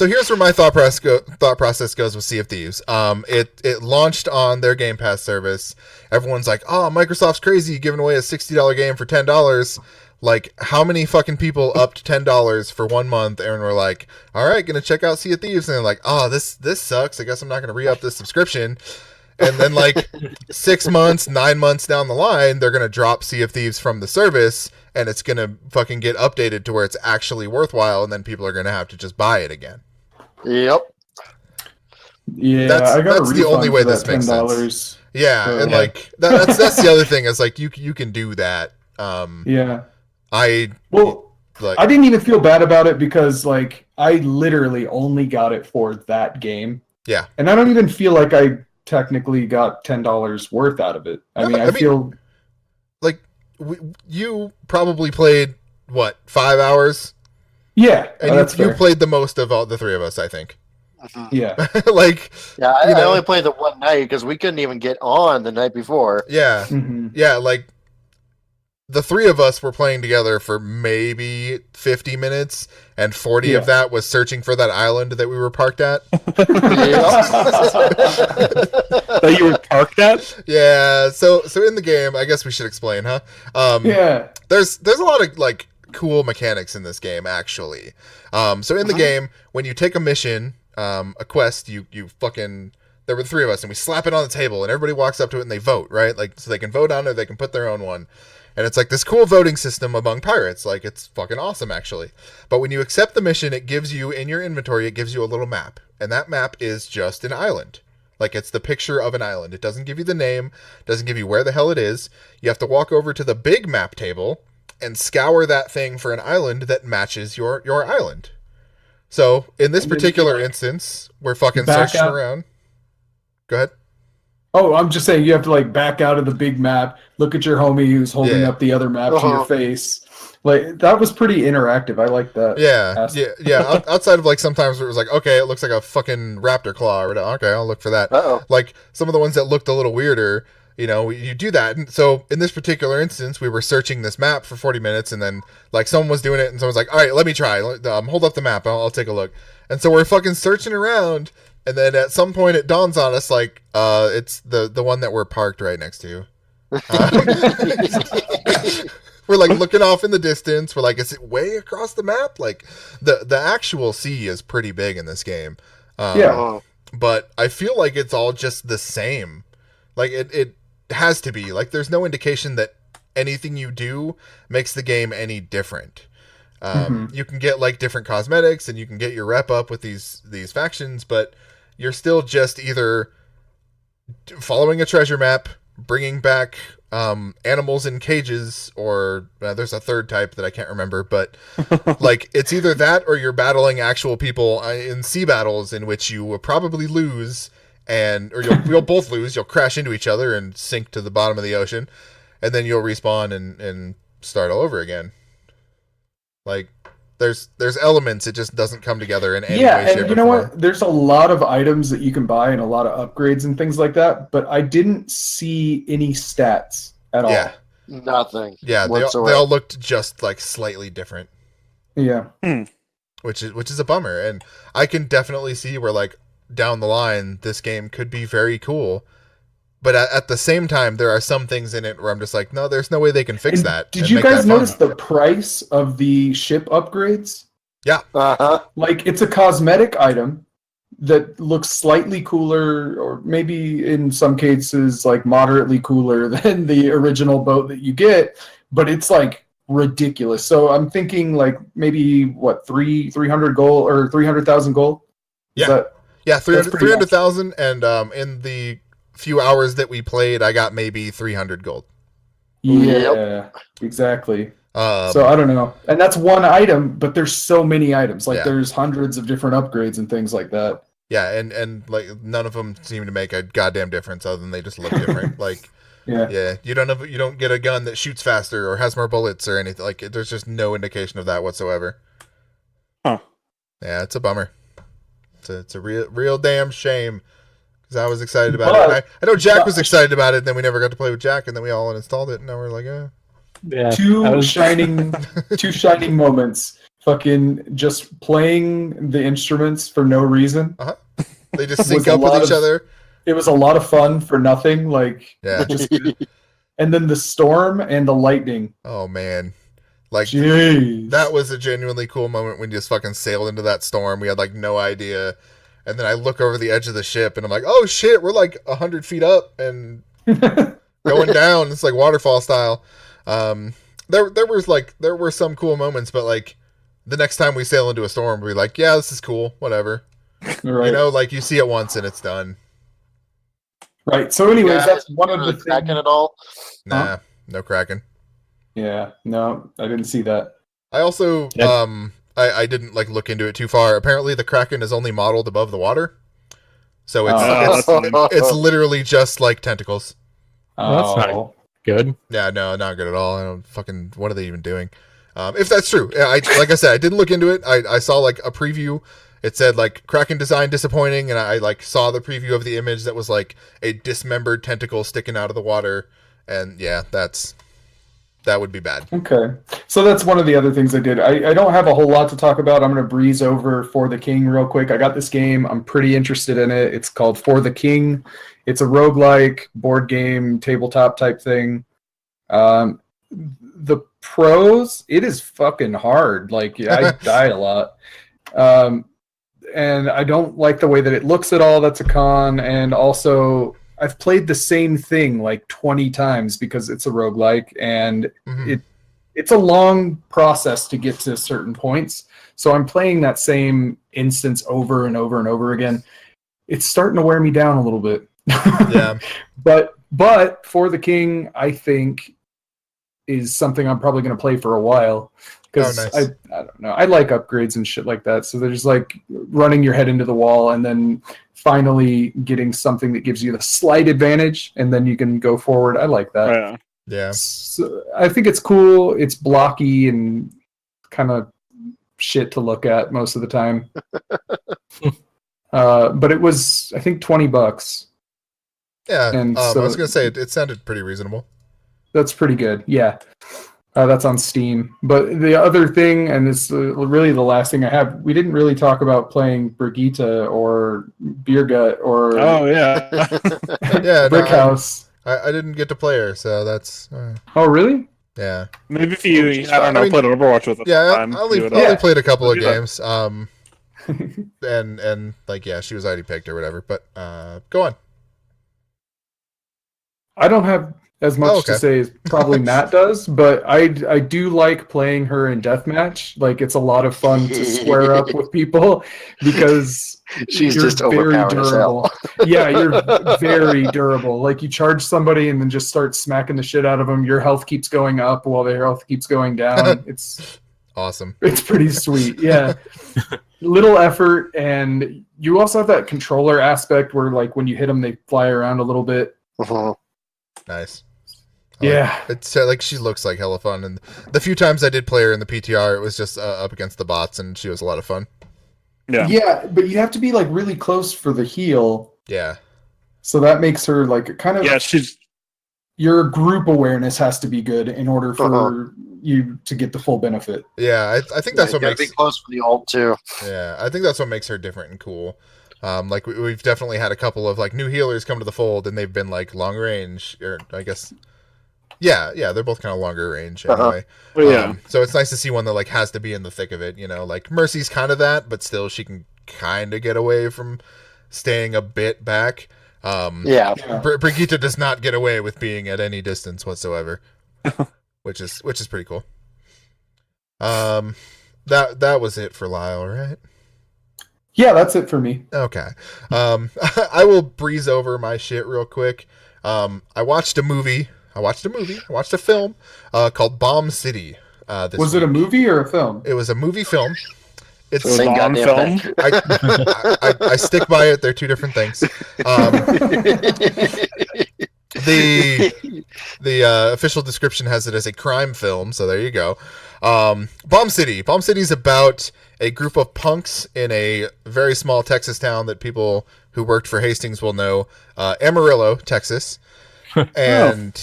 here's where my thought process goes with Sea of Thieves. It launched on their Game Pass service. Everyone's like, "Oh, Microsoft's crazy, giving away a $60 game for $10." Like, how many fucking people upped $10 for 1 month and were like, "All right, gonna check out Sea of Thieves," and they're like, "Oh, this sucks. I guess I'm not gonna re-up this subscription." And then, like, 6 months, 9 months down the line, they're going to drop Sea of Thieves from the service, and it's going to fucking get updated to where it's actually worthwhile, and then people are going to have to just buy it again. Yep. Yeah, That's I got the a refund only way for that this makes $10. sense. Yeah, So- and, like, that's the other thing, is, like, you can do that. Yeah. I didn't even feel bad about it because, like, I literally only got it for that game. Yeah. And I don't even feel like I technically got $10 worth out of it. I mean, I feel like you probably played what, 5 hours? Yeah, and that's you fair. played the most of all the three of us, I think. Yeah. Like, yeah, I only played the one night because we couldn't even get on the night before. Yeah. Yeah, like the three of us were playing together for maybe 50 minutes, and 40 of that was searching for that island that we were parked at. That you were parked at? Yeah. So in the game, I guess we should explain, huh? Yeah. There's a lot of like cool mechanics in this game, actually. So in the game, when you take a mission, a quest, you fucking... There were 3 of us, and we slap it on the table, and everybody walks up to it, and they vote, right? Like, so they can vote on it, or they can put their own one. And it's like this cool voting system among pirates. Like, it's fucking awesome, actually. But when you accept the mission, it gives you, in your inventory, it gives you a little map. And that map is just an island. Like, it's the picture of an island. It doesn't give you the name, doesn't give you where the hell it is. You have to walk over to the big map table and scour that thing for an island that matches your island. So, in this particular instance, we're fucking searching around. Go ahead. Oh, I'm just saying you have to like back out of the big map, look at your homie who's holding up the other map to your face. Like that was pretty interactive. I like that. Yeah. Outside of like sometimes it was like, okay, it looks like a fucking raptor claw. Or okay, I'll look for that. Like some of the ones that looked a little weirder, you know, you do that. And so in this particular instance, we were searching this map for 40 minutes, and then like someone was doing it, and someone's like, all right, let me try. Hold up the map. I'll take a look. And so we're fucking searching around. And then at some point it dawns on us like, it's the one that we're parked right next to. We're like looking off in the distance. We're like, is it way across the map? Like the actual sea is pretty big in this game. But I feel like it's all just the same. Like it has to be. Like there's no indication that anything you do makes the game any different. You can get like different cosmetics and you can get your rep up with these factions, but you're still just either following a treasure map, bringing back animals in cages, or there's a third type that I can't remember, but like it's either that or you're battling actual people in sea battles in which you will probably lose, or you'll both lose. You'll crash into each other and sink to the bottom of the ocean, and then you'll respawn and start all over again. Like there's elements, it just doesn't come together in any way, shape, and you know what? There's a lot of items that you can buy and a lot of upgrades and things like that, but I didn't see any stats at all. Nothing. Yeah, they all looked just like slightly different. Yeah. Which is a bummer, and I can definitely see where like down the line this game could be very cool. But at the same time, there are some things in it where I'm just like, no, there's no way they can fix that. Did you guys notice the price of the ship upgrades? Yeah. Like, it's a cosmetic item that looks slightly cooler, or maybe in some cases, like, moderately cooler than the original boat that you get, but it's, like, ridiculous. So I'm thinking, like, maybe, 300 gold, or 300,000 gold? Yeah. 300,000, and in the few hours that we played, I got maybe 300 gold. Yeah, exactly. So I don't know, and that's one item, but there's so many items. Like there's hundreds of different upgrades and things like that. Yeah, and like none of them seem to make a goddamn difference other than they just look different. Like you don't get a gun that shoots faster or has more bullets or anything. Like there's just no indication of that whatsoever. Yeah, it's a bummer. It's a real damn shame. I was excited about it. I know Jack was excited about it, and then we never got to play with Jack, and then we all uninstalled it, and now we're like, two shining moments. Fucking just playing the instruments for no reason. They just sync up with each other. It was a lot of fun for nothing. Like, and then the storm and the lightning. Oh man, like jeez. That was a genuinely cool moment when you just fucking sailed into that storm. We had like no idea. And then I look over the edge of the ship, and I'm like, "Oh shit, we're like 100 feet up and going down." It's like waterfall style. There were some cool moments, but like the next time we sail into a storm, we're like, "Yeah, this is cool, whatever." Right. You know, like you see it once and it's done. Right. So, anyways, that's one of the things. Cracking at all? Nah, no cracking. Yeah, no, I didn't see that. I also I didn't like look into it too far. Apparently, the Kraken is only modeled above the water, so it's literally just like tentacles. That's not good. Yeah, no, not good at all. I don't fucking. What are they even doing? If that's true, like I said, I didn't look into it. I saw like a preview. It said like Kraken design disappointing, and I like saw the preview of the image that was like a dismembered tentacle sticking out of the water, and yeah, that would be bad. Okay. So that's one of the other things I did. I don't have a whole lot to talk about. I'm going to breeze over For the King real quick. I got this game. I'm pretty interested in it. It's called For the King. It's a roguelike board game, tabletop type thing. The pros, it is fucking hard. Like I die a lot. And I don't like the way that it looks at all. That's a con. And also, I've played the same thing like 20 times because it's a roguelike, and it's a long process to get to certain points. So I'm playing that same instance over and over and over again. It's starting to wear me down a little bit. Yeah. But For the King, I think, is something I'm probably going to play for a while. Because nice. I don't know. I like upgrades and shit like that. So there's like running your head into the wall and then finally getting something that gives you the slight advantage, and then you can go forward. I like that. Yeah. So I think it's cool. It's blocky and kind of shit to look at most of the time. But it was, I think, $20. Yeah. And I so was gonna say it sounded pretty reasonable. that's pretty good. Yeah. That's on Steam. But the other thing, and it's really the last thing I have, we didn't really talk about playing Brigitte or Beer Gut or Yeah, Brick House. I didn't get to play her, so that's. Oh, really? Yeah. Maybe if you, I don't know, played Overwatch with us. Yeah, I sometime, only you would, played a couple of do that. games. And like, yeah, she was already picked or whatever. But go on. I don't have as much to say as probably Matt does, but I do like playing her in deathmatch. Like, it's a lot of fun to square up with people because She's you're just very overpowered as durable. hell. Yeah, you're very durable. Like, you charge somebody and then just start smacking the shit out of them. Your health keeps going up while their health keeps going down. It's awesome. It's pretty sweet. Yeah. Little effort, and you also have that controller aspect where, like, when you hit them, they fly around a little bit. Nice. Yeah. It's like she looks like hella fun, and the few times I did play her in the PTR, it was just up against the bots, and she was a lot of fun. Yeah, but you have to be like really close for the heal. Yeah. So that makes her like kind of. Yeah, she's. Your group awareness has to be good in order for you to get the full benefit. Yeah, I think that's what makes. Be close for the ult too. Yeah, I think that's what makes her different and cool. Like we've definitely had a couple of like new healers come to the fold, and they've been like long range, or I guess. Yeah, they're both kind of longer range anyway. So it's nice to see one that like has to be in the thick of it, you know. Like Mercy's kind of that, but still she can kind of get away from staying a bit back. Brigitte does not get away with being at any distance whatsoever, which is pretty cool. That was it for Lyle, right? Yeah, that's it for me. Okay. I will breeze over my shit real quick. I watched a film called Bomb City. Was it a movie or a film? It was a movie film. It's a Bond film. I stick by it. They're two different things. The official description has it as a crime film, so there you go. Bomb City. Bomb City is about a group of punks in a very small Texas town that people who worked for Hastings will know, Amarillo, Texas. And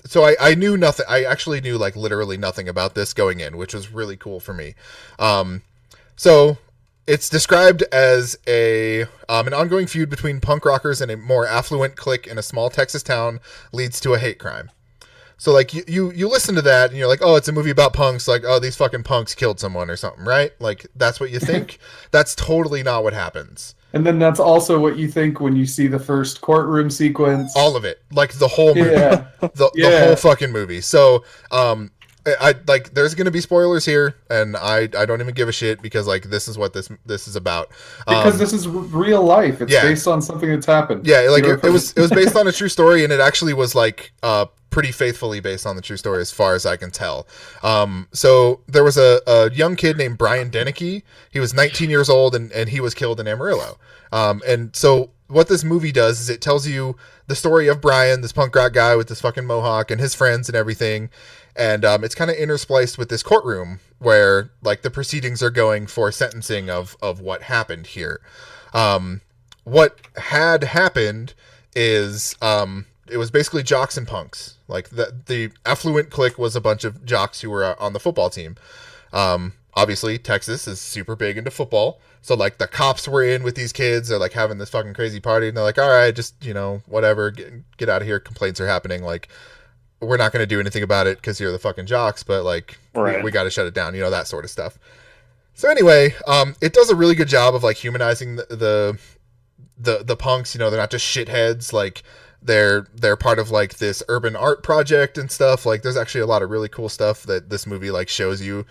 so I knew nothing. I actually knew like literally nothing about this going in, which was really cool for me. So it's described as an ongoing feud between punk rockers and a more affluent clique in a small Texas town leads to a hate crime. So like you listen to that and you're like, oh, it's a movie about punks. Like, oh, these fucking punks killed someone or something, right? Like that's what you think. That's totally not what happens. And then that's also what you think when you see the first courtroom sequence. All of it, like the whole movie, the whole fucking movie. So, I like. There's gonna be spoilers here, and I don't even give a shit because like this is what this is about. Because this is real life. It's based on something that's happened. Yeah, like it was based on a true story, and it actually was like pretty faithfully based on the true story as far as I can tell. So there was a young kid named Brian Dennehy. He was 19 years old, and he was killed in Amarillo. And so what this movie does is it tells you the story of Brian, this punk rock guy with this fucking mohawk, and his friends and everything. And it's kind of interspliced with this courtroom where like the proceedings are going for sentencing of what happened here. What had happened is it was basically jocks and punks. Like the affluent clique was a bunch of jocks who were on the football team. Obviously Texas is super big into football. So like the cops were in with these kids. They're like having this fucking crazy party. And they're like, all right, just, you know, whatever, get out of here. Complaints are happening. Like we're not going to do anything about it because you're the fucking jocks, but like we got to shut it down, that sort of stuff. So anyway, it does a really good job of like humanizing the punks. They're not just shitheads. Like they're part of like this urban art project and stuff. Like there's actually a lot of really cool stuff that this movie like shows you.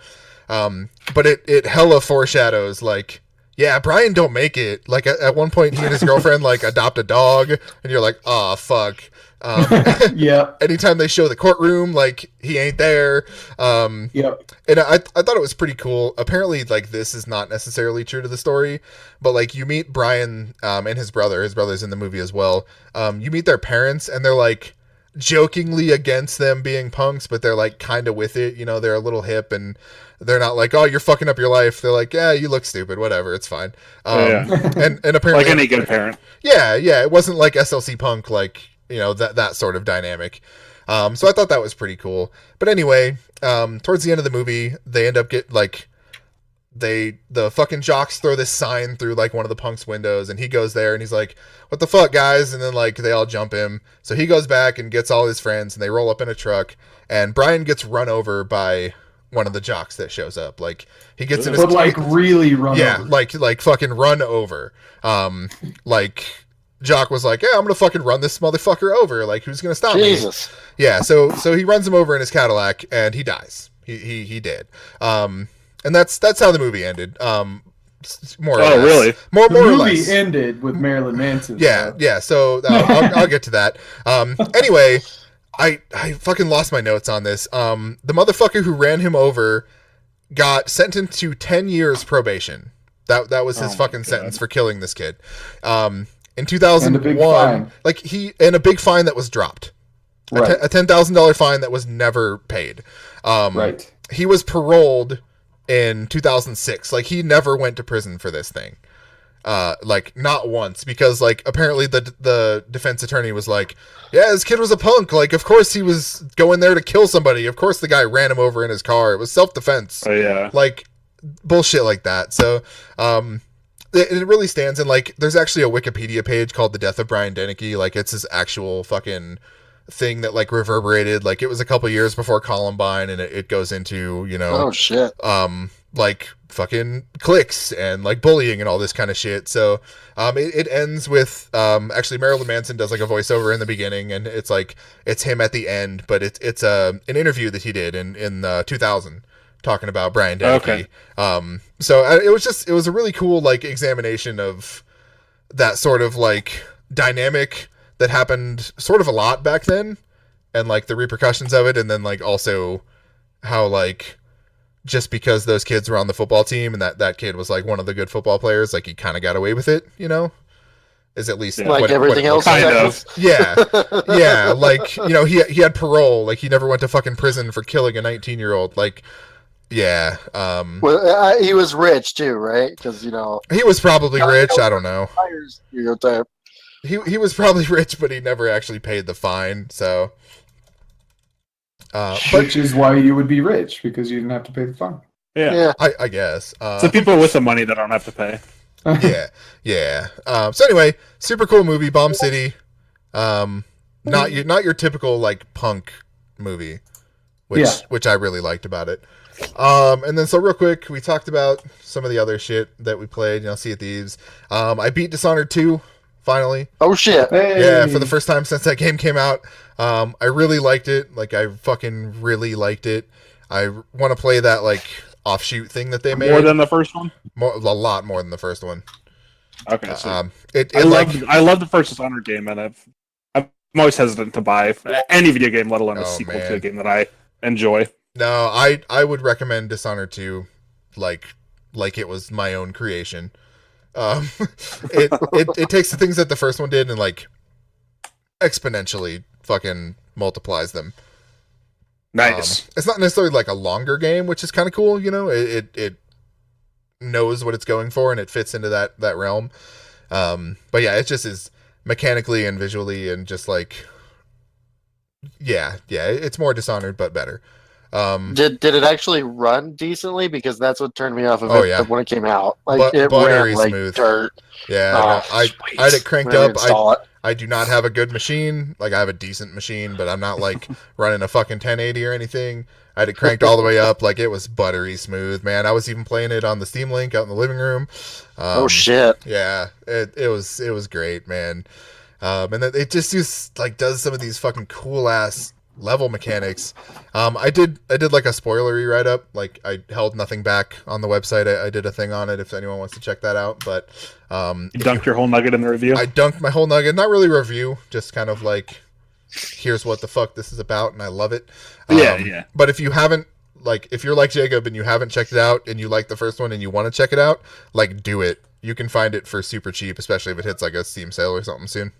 But it hella foreshadows like, yeah, Brian don't make it. Like at one point, he and his girlfriend like adopt a dog, and you're like, oh fuck. Yeah. Anytime they show the courtroom, like he ain't there. Yep. And I thought it was pretty cool. Apparently, like this is not necessarily true to the story, but like you meet Brian and his brother. His brother's in the movie as well. You meet their parents, and they're like jokingly against them being punks, but they're like kind of with it. They're a little hip, and they're not like, oh, you're fucking up your life. They're like, yeah, you look stupid, whatever, it's fine. And apparently, like any good parent. Yeah, it wasn't like SLC Punk, like that sort of dynamic. So I thought that was pretty cool. But anyway, towards the end of the movie, they end up the fucking jocks throw this sign through like one of the punks' windows, and he goes there and he's like, what the fuck, guys? And then like they all jump him. So he goes back and gets all his friends, and they roll up in a truck, and Brian gets run over by one of the jocks that shows up. Like he gets in his really run over. Yeah, like fucking run over. Like Jock was like, yeah, I'm gonna fucking run this motherfucker over. Like, who's gonna stop me? Yeah, so he runs him over in his Cadillac, and he dies. He did. And that's how the movie ended. More or less. Oh, really? More or less. The movie ended with Marilyn Manson. Yeah. So I'll get to that. Anyway, I fucking lost my notes on this. The motherfucker who ran him over got sentenced to 10 years probation. That was his fucking sentence for killing this kid. In 2001, and a big fine that was dropped. Right. A $10,000 fine that was never paid. Right. He was paroled in 2006. Like, he never went to prison for this thing. Like, not once, because like apparently the defense attorney was like, yeah, this kid was a punk. Like, of course he was going there to kill somebody. Of course the guy ran him over in his car. It was self-defense. Oh yeah. Like, bullshit like that. So, it really stands. And like, there's actually a Wikipedia page called The Death of Brian Dennehy. Like, it's his actual fucking thing that like reverberated. Like, it was a couple years before Columbine, and it goes into, oh shit, like fucking cliques and like bullying and all this kind of shit. So it ends with actually Marilyn Manson does like a voiceover in the beginning, and it's like it's him at the end, but it's an interview that he did in 2000 talking about Brian Dennehy. Okay. So it was a really cool like examination of that sort of like dynamic that happened sort of a lot back then, and like the repercussions of it, and then like also how like just because those kids were on the football team and that kid was like one of the good football players, like he kind of got away with it, is at least like everything else. Kind of. Yeah. Yeah. Like, he had parole. Like, he never went to fucking prison for killing a 19-year-old. Like, yeah. Well, he was rich too, right? Because, he was probably rich. I don't know. Stereotype. He was probably rich, but he never actually paid the fine. So, which is why you would be rich, because you didn't have to pay the fine. Yeah. I guess. So people with the money that don't have to pay. Yeah. So anyway, super cool movie, Bomb City. Not your typical like punk movie, which I really liked about it. And then so real quick, we talked about some of the other shit that we played. Sea of Thieves. I beat Dishonored 2 finally. Oh shit! Hey. Yeah, for the first time since that game came out. I really liked it. Like, I fucking really liked it. I want to play that like offshoot thing that they made. More than the first one? A lot more than the first one. Okay. So I love the first Dishonored game, and I'm always hesitant to buy any video game, let alone a sequel to a game that I enjoy. No, I would recommend Dishonored 2 like it was my own creation. It takes the things that the first one did and like exponentially fucking multiplies them. Nice. It's not necessarily like a longer game, which is kind of cool. It knows what it's going for, and it fits into that realm. But yeah, it just is mechanically and visually and just like, yeah, it's more Dishonored but better. Did it actually run decently? Because that's what turned me off of Oh, it yeah. when it came out. Like it buttery ran like smooth. dirt. Yeah, Oh, no, I had it cranked up. I do not have a good machine. Like I have a decent machine, but I'm not like running a fucking 1080 or anything. I had it cranked all the way up. Like it was buttery smooth, man. I was even playing it on the Steam Link out in the living room. Oh shit! Yeah, it was great, man. And then it just does some of these fucking cool ass level mechanics. I did like a spoilery write up. Like I held nothing back on the website. I did a thing on it if anyone wants to check that out. But you dunked your whole nugget in the review. I dunked my whole nugget. Not really review, just kind of like, here's what the fuck this is about, and I love it. Yeah. But if you haven't, like, if you're like Jacob and you haven't checked it out and you like the first one and you want to check it out, like, do it. You can find it for super cheap, especially if it hits like a Steam sale or something soon.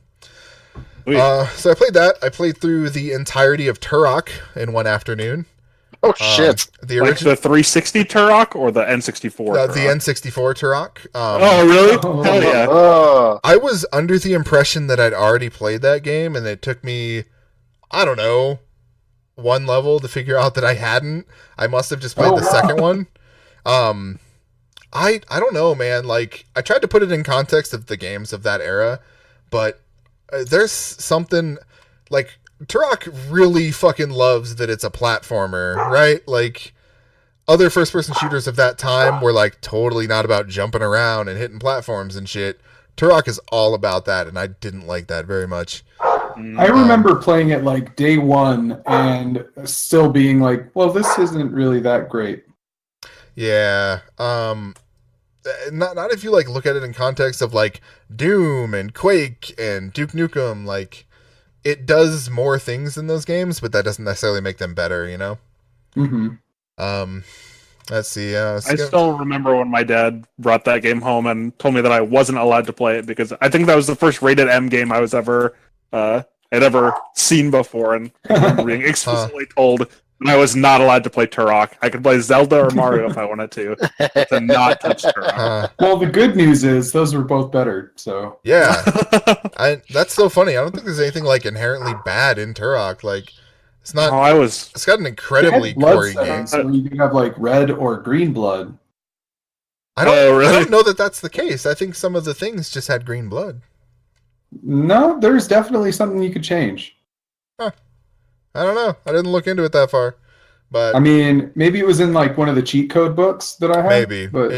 So I played that. I played through the entirety of Turok in one afternoon. Oh shit! The like original, the 360 Turok or the N64? the N64 Turok. Oh really? Hell yeah! I was under the impression that I'd already played that game, and it took me, I don't know, one level to figure out that I hadn't. I must have just played the second one. I don't know, man. Like, I tried to put it in context of the games of that era, but there's something, like, Turok really fucking loves that it's a platformer, right? Like, other first-person shooters of that time were, like, totally not about jumping around and hitting platforms and shit. Turok is all about that, and I didn't like that very much. I remember playing it, like, day one and still being like, well, this isn't really that great. Yeah. Not if you, like, look at it in context of, like, Doom and Quake and Duke Nukem. Like, it does more things in those games, but that doesn't necessarily make them better, you know? Mm-hmm. Let's see. I still remember when my dad brought that game home and told me that I wasn't allowed to play it because I think that was the first rated M game I was ever had ever seen before, and I remember being explicitly told that I was not allowed to play Turok. I could play Zelda or Mario if I wanted to not touch Turok. Well, the good news is those were both better. So yeah, that's so funny. I don't think there's anything like inherently bad in Turok. Like, it's not. It's got an incredibly gory game. So you can have like red or green blood. I don't know that that's the case. I think some of the things just had green blood. No, there's definitely something you could change. Huh. I don't know. I didn't look into it that far. But I mean, maybe it was in like one of the cheat code books that I had. Maybe. But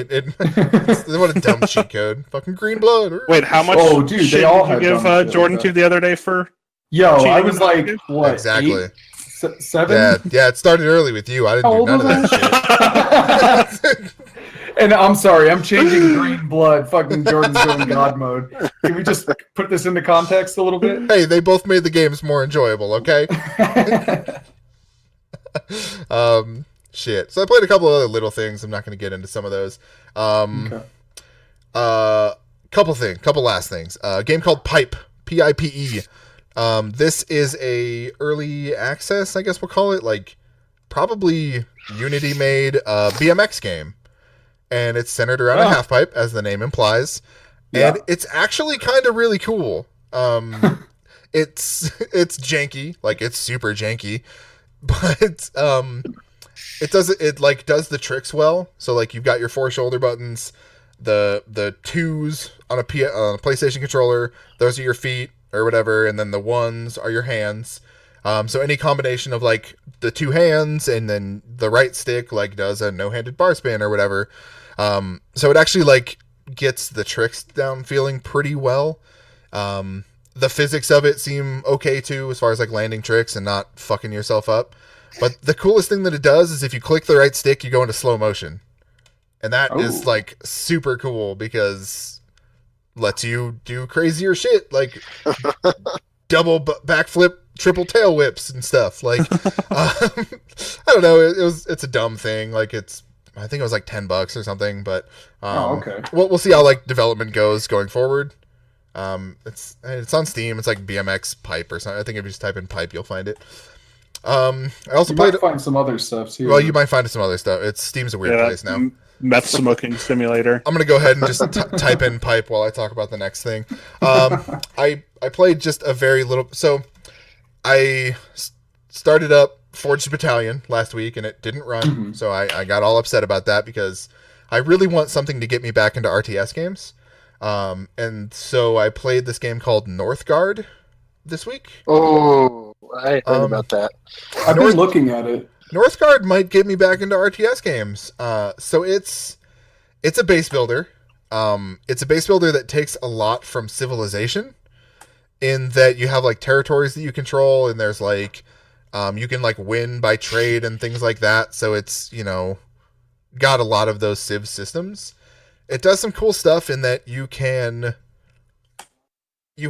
what a dumb cheat code. Fucking green blood. Wait, how much dude, they all did you give Jordan to the other day for? Yo, I was like, what? Exactly. 8, 7? Yeah, it started early with you. I didn't do none of that shit. And I'm sorry, I'm changing green blood. Fucking Jordan's going God mode. Can we just put this into context a little bit? Hey, they both made the games more enjoyable, okay? Shit. So I played a couple of other little things. I'm not going to get into some of those. Couple last things. A game called Pipe, Pipe. This is a early access, I guess we'll call it, like probably Unity made BMX game. And it's centered around a half pipe, as the name implies. And it's actually kind of really cool. It's janky, like it's super janky, but it does the tricks well. So like you've got your 4 shoulder buttons, the 2s on a PlayStation controller, those are your feet or whatever, and then the 1s are your hands. So any combination of like the 2 hands and then the right stick like does a no-handed bar spin or whatever. So it actually like gets the tricks down feeling pretty well. The physics of it seem okay too, as far as like landing tricks and not fucking yourself up. But the coolest thing that it does is if you click the right stick, you go into slow motion. And that is like super cool because lets you do crazier shit like double backflip, triple tail whips and stuff. Like, I don't know. It's a dumb thing. Like I think it was like $10 or something, but okay. We'll see how like development goes going forward. It's on Steam. It's like BMX Pipe or something. I think if you just type in Pipe, you'll find it. I also might find some other stuff too. Well, you might find some other stuff. Steam's a weird place now. Meth smoking simulator. I'm gonna go ahead and just type in Pipe while I talk about the next thing. I played just a very little. So I started up Forged Battalion last week, and it didn't run, so I got all upset about that because I really want something to get me back into RTS games. And so I played this game called Northgard this week. Oh, I heard about that. I've been looking at it. Northgard might get me back into RTS games. So it's a base builder. It's a base builder that takes a lot from Civilization, in that you have like territories that you control, and there's like you can like win by trade and things like that. So it's, you know, got a lot of those Civ systems. It does some cool stuff in that you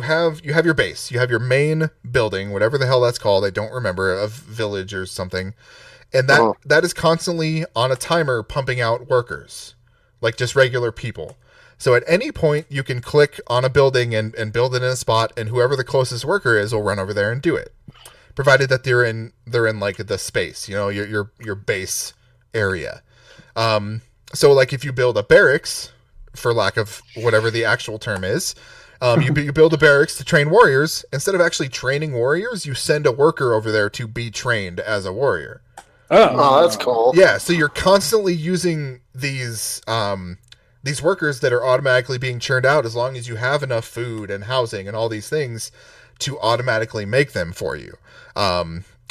have your base, you have your main building, whatever the hell that's called. I don't remember, a village or something. And that is constantly on a timer pumping out workers, like just regular people. So at any point you can click on a building and build it in a spot, and whoever the closest worker is will run over there and do it, provided that they're in like the space, you know, your base area. So like if you build a barracks, for lack of whatever the actual term is, you build a barracks to train warriors. Instead of actually training warriors, you send a worker over there to be trained as a warrior. Oh, that's cool. Yeah, so you're constantly using these workers that are automatically being churned out, as long as you have enough food and housing and all these things to automatically make them for you.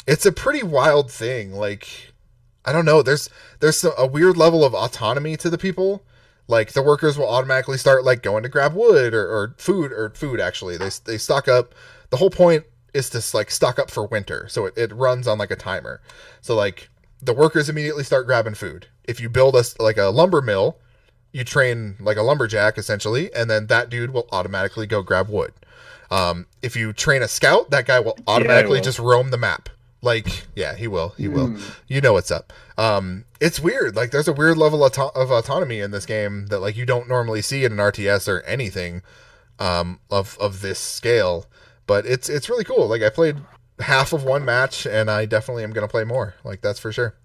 It's a pretty wild thing. Like, I don't know, there's a weird level of autonomy to the people. Like, the workers will automatically start like going to grab wood or food actually. They stock up. The whole point is to like stock up for winter, so it runs on like a timer. So like the workers immediately start grabbing food. If you build like a lumber mill, you train like a lumberjack essentially, and then that dude will automatically go grab wood. If you train a scout, that guy will automatically just roam the map. Like, yeah, he will. You know what's up. It's weird. Like, there's a weird level of autonomy in this game that like you don't normally see in an RTS or anything of this scale. But it's really cool. Like, I played half of one match, and I definitely am going to play more. Like, that's for sure.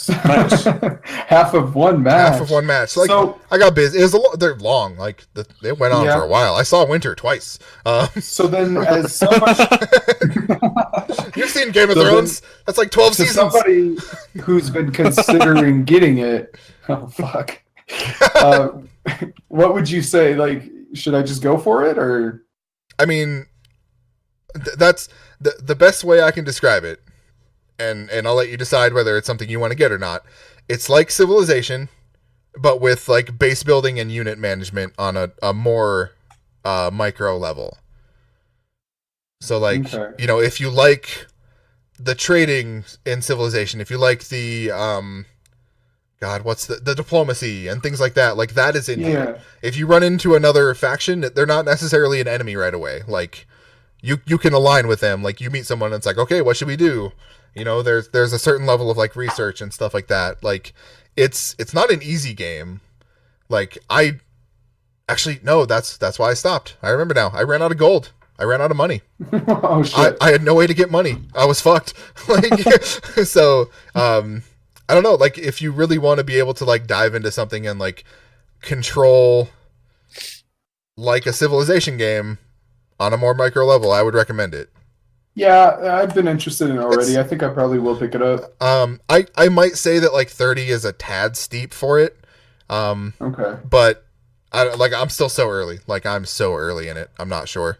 Nice. Half of one match. Half of one match. Like, So- I got busy. They're long. Like, they went on for a while. I saw Winter twice. So then, as someone, You've seen Game of Thrones? That's like 12 to seasons. somebody who's been considering getting it, oh fuck, what would you say? Like, should I just go for it, or? I mean, that's the best way I can describe it, and I'll let you decide whether it's something you want to get or not. It's like Civilization, but with like base building and unit management on a more micro level. So like, you know, if you like the trading in Civilization, if you like the what's the diplomacy and things like that is in here. If you run into another faction, they're not necessarily an enemy right away. Like, you can align with them. Like, you meet someone and it's like, okay, what should we do? You know, there's a certain level of like research and stuff like that. Like, it's not an easy game. Like, I actually no, that's why I stopped. I remember now. I ran out of gold. I ran out of money. Oh shit! I had no way to get money. I was fucked. Like, so I don't know. Like, if you really want to be able to like dive into something and like control like a Civilization game on a more micro level, I would recommend it. Yeah, I've been interested in it already. I think I probably will pick it up. I might say that like 30 is a tad steep for it. Okay. But I'm still so early. Like, I'm so early in it. I'm not sure.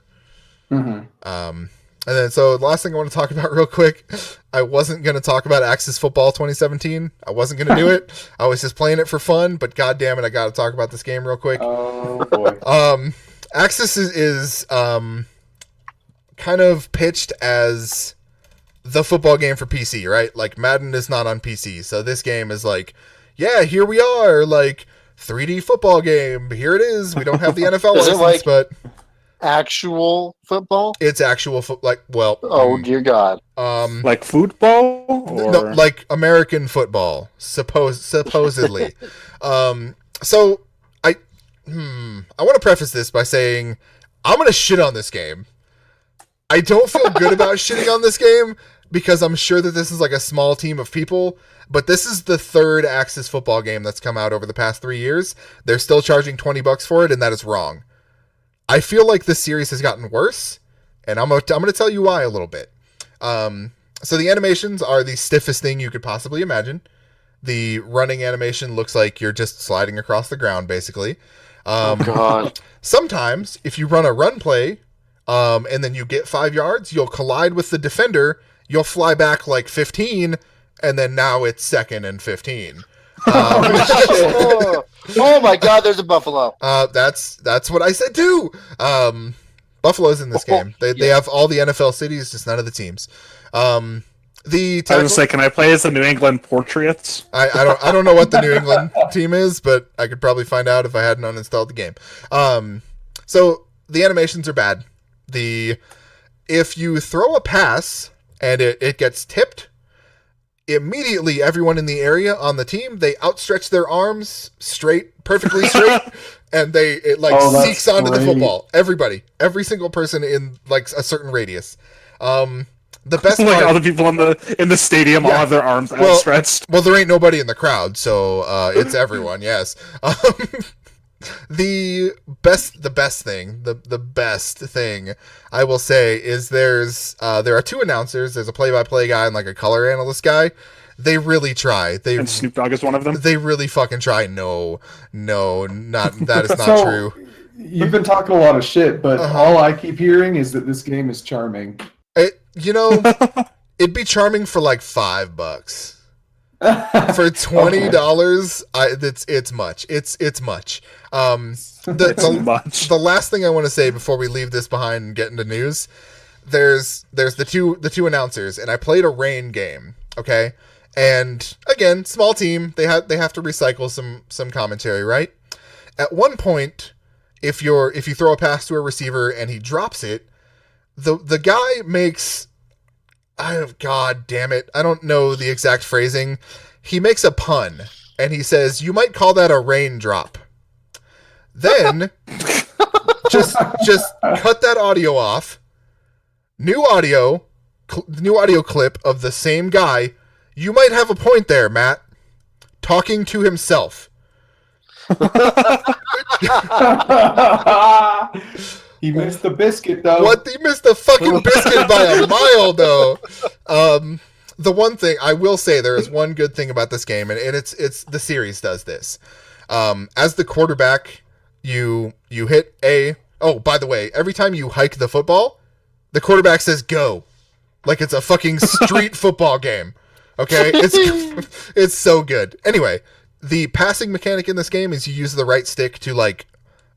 Mm-hmm. And then, so the last thing I want to talk about real quick, I wasn't going to talk about Axis Football 2017. I wasn't going to do it. I was just playing it for fun, but god damn it, I got to talk about this game real quick. Oh boy. Axis is kind of pitched as the football game for PC, right? Like, Madden is not on PC, so this game is like, yeah, here we are, like 3D football game. Here it is. We don't have the NFL Is it license, like but actual football? it's actual Oh dear God! Like football, or no, like American football, supposedly. So I want to preface this by saying I'm gonna shit on this game. I don't feel good about shitting on this game because I'm sure that this is like a small team of people, but this is the third Axis football game that's come out over the past 3 years. They're still charging $20 for it, and that is wrong. I feel like the series has gotten worse, and I'm gonna tell you why a little bit. So the animations are the stiffest thing you could possibly imagine. The running animation looks like you're just sliding across the ground, basically. Oh God. Sometimes, if you run a run play, and then you get 5 yards, you'll collide with the defender. You'll fly back like 15, and then now it's 2nd and 15. Oh my God! There's a buffalo. That's what I said too. Buffalo's in this game. They have all the NFL cities, just none of the teams. I was gonna say, can I play as the New England Patriots? I don't know what the New England team is, but I could probably find out if I hadn't uninstalled the game. So the animations are bad. If you throw a pass and it gets tipped, immediately everyone in the area on the team, they outstretch their arms perfectly straight, and it seeks onto the football. Every single person in like a certain radius. The best like part, all the people in the stadium all have their arms outstretched. Well, there ain't nobody in the crowd, so it's everyone. Yes. The best thing I will say is there are 2 announcers. There's a play-by-play guy and like a color analyst guy. They really try. And Snoop Dogg is one of them. They really fucking try. No, that is not true. You've been talking a lot of shit, but all I keep hearing is that this game is charming. It'd be charming for like $5. For $20, it's much. It's much. The last thing I want to say before we leave this behind and get into news, there's the two announcers, and I played a rain game. Okay, and again, small team. They have to recycle some commentary, right? At one point, if you throw a pass to a receiver and he drops it, the guy makes. God damn it. I don't know the exact phrasing. He makes a pun, and he says, "You might call that a raindrop." Then, just cut that audio off. New audio clip of the same guy. You might have a point there, Matt. Talking to himself. He missed the biscuit, though. What? He missed the fucking biscuit by a mile, though. The one thing I will say, there is one good thing about this game, and it's the series does this. As the quarterback, you hit A. Oh, by the way, every time you hike the football, the quarterback says "go," like it's a fucking street football game. Okay, it's so good. Anyway, the passing mechanic in this game is you use the right stick to like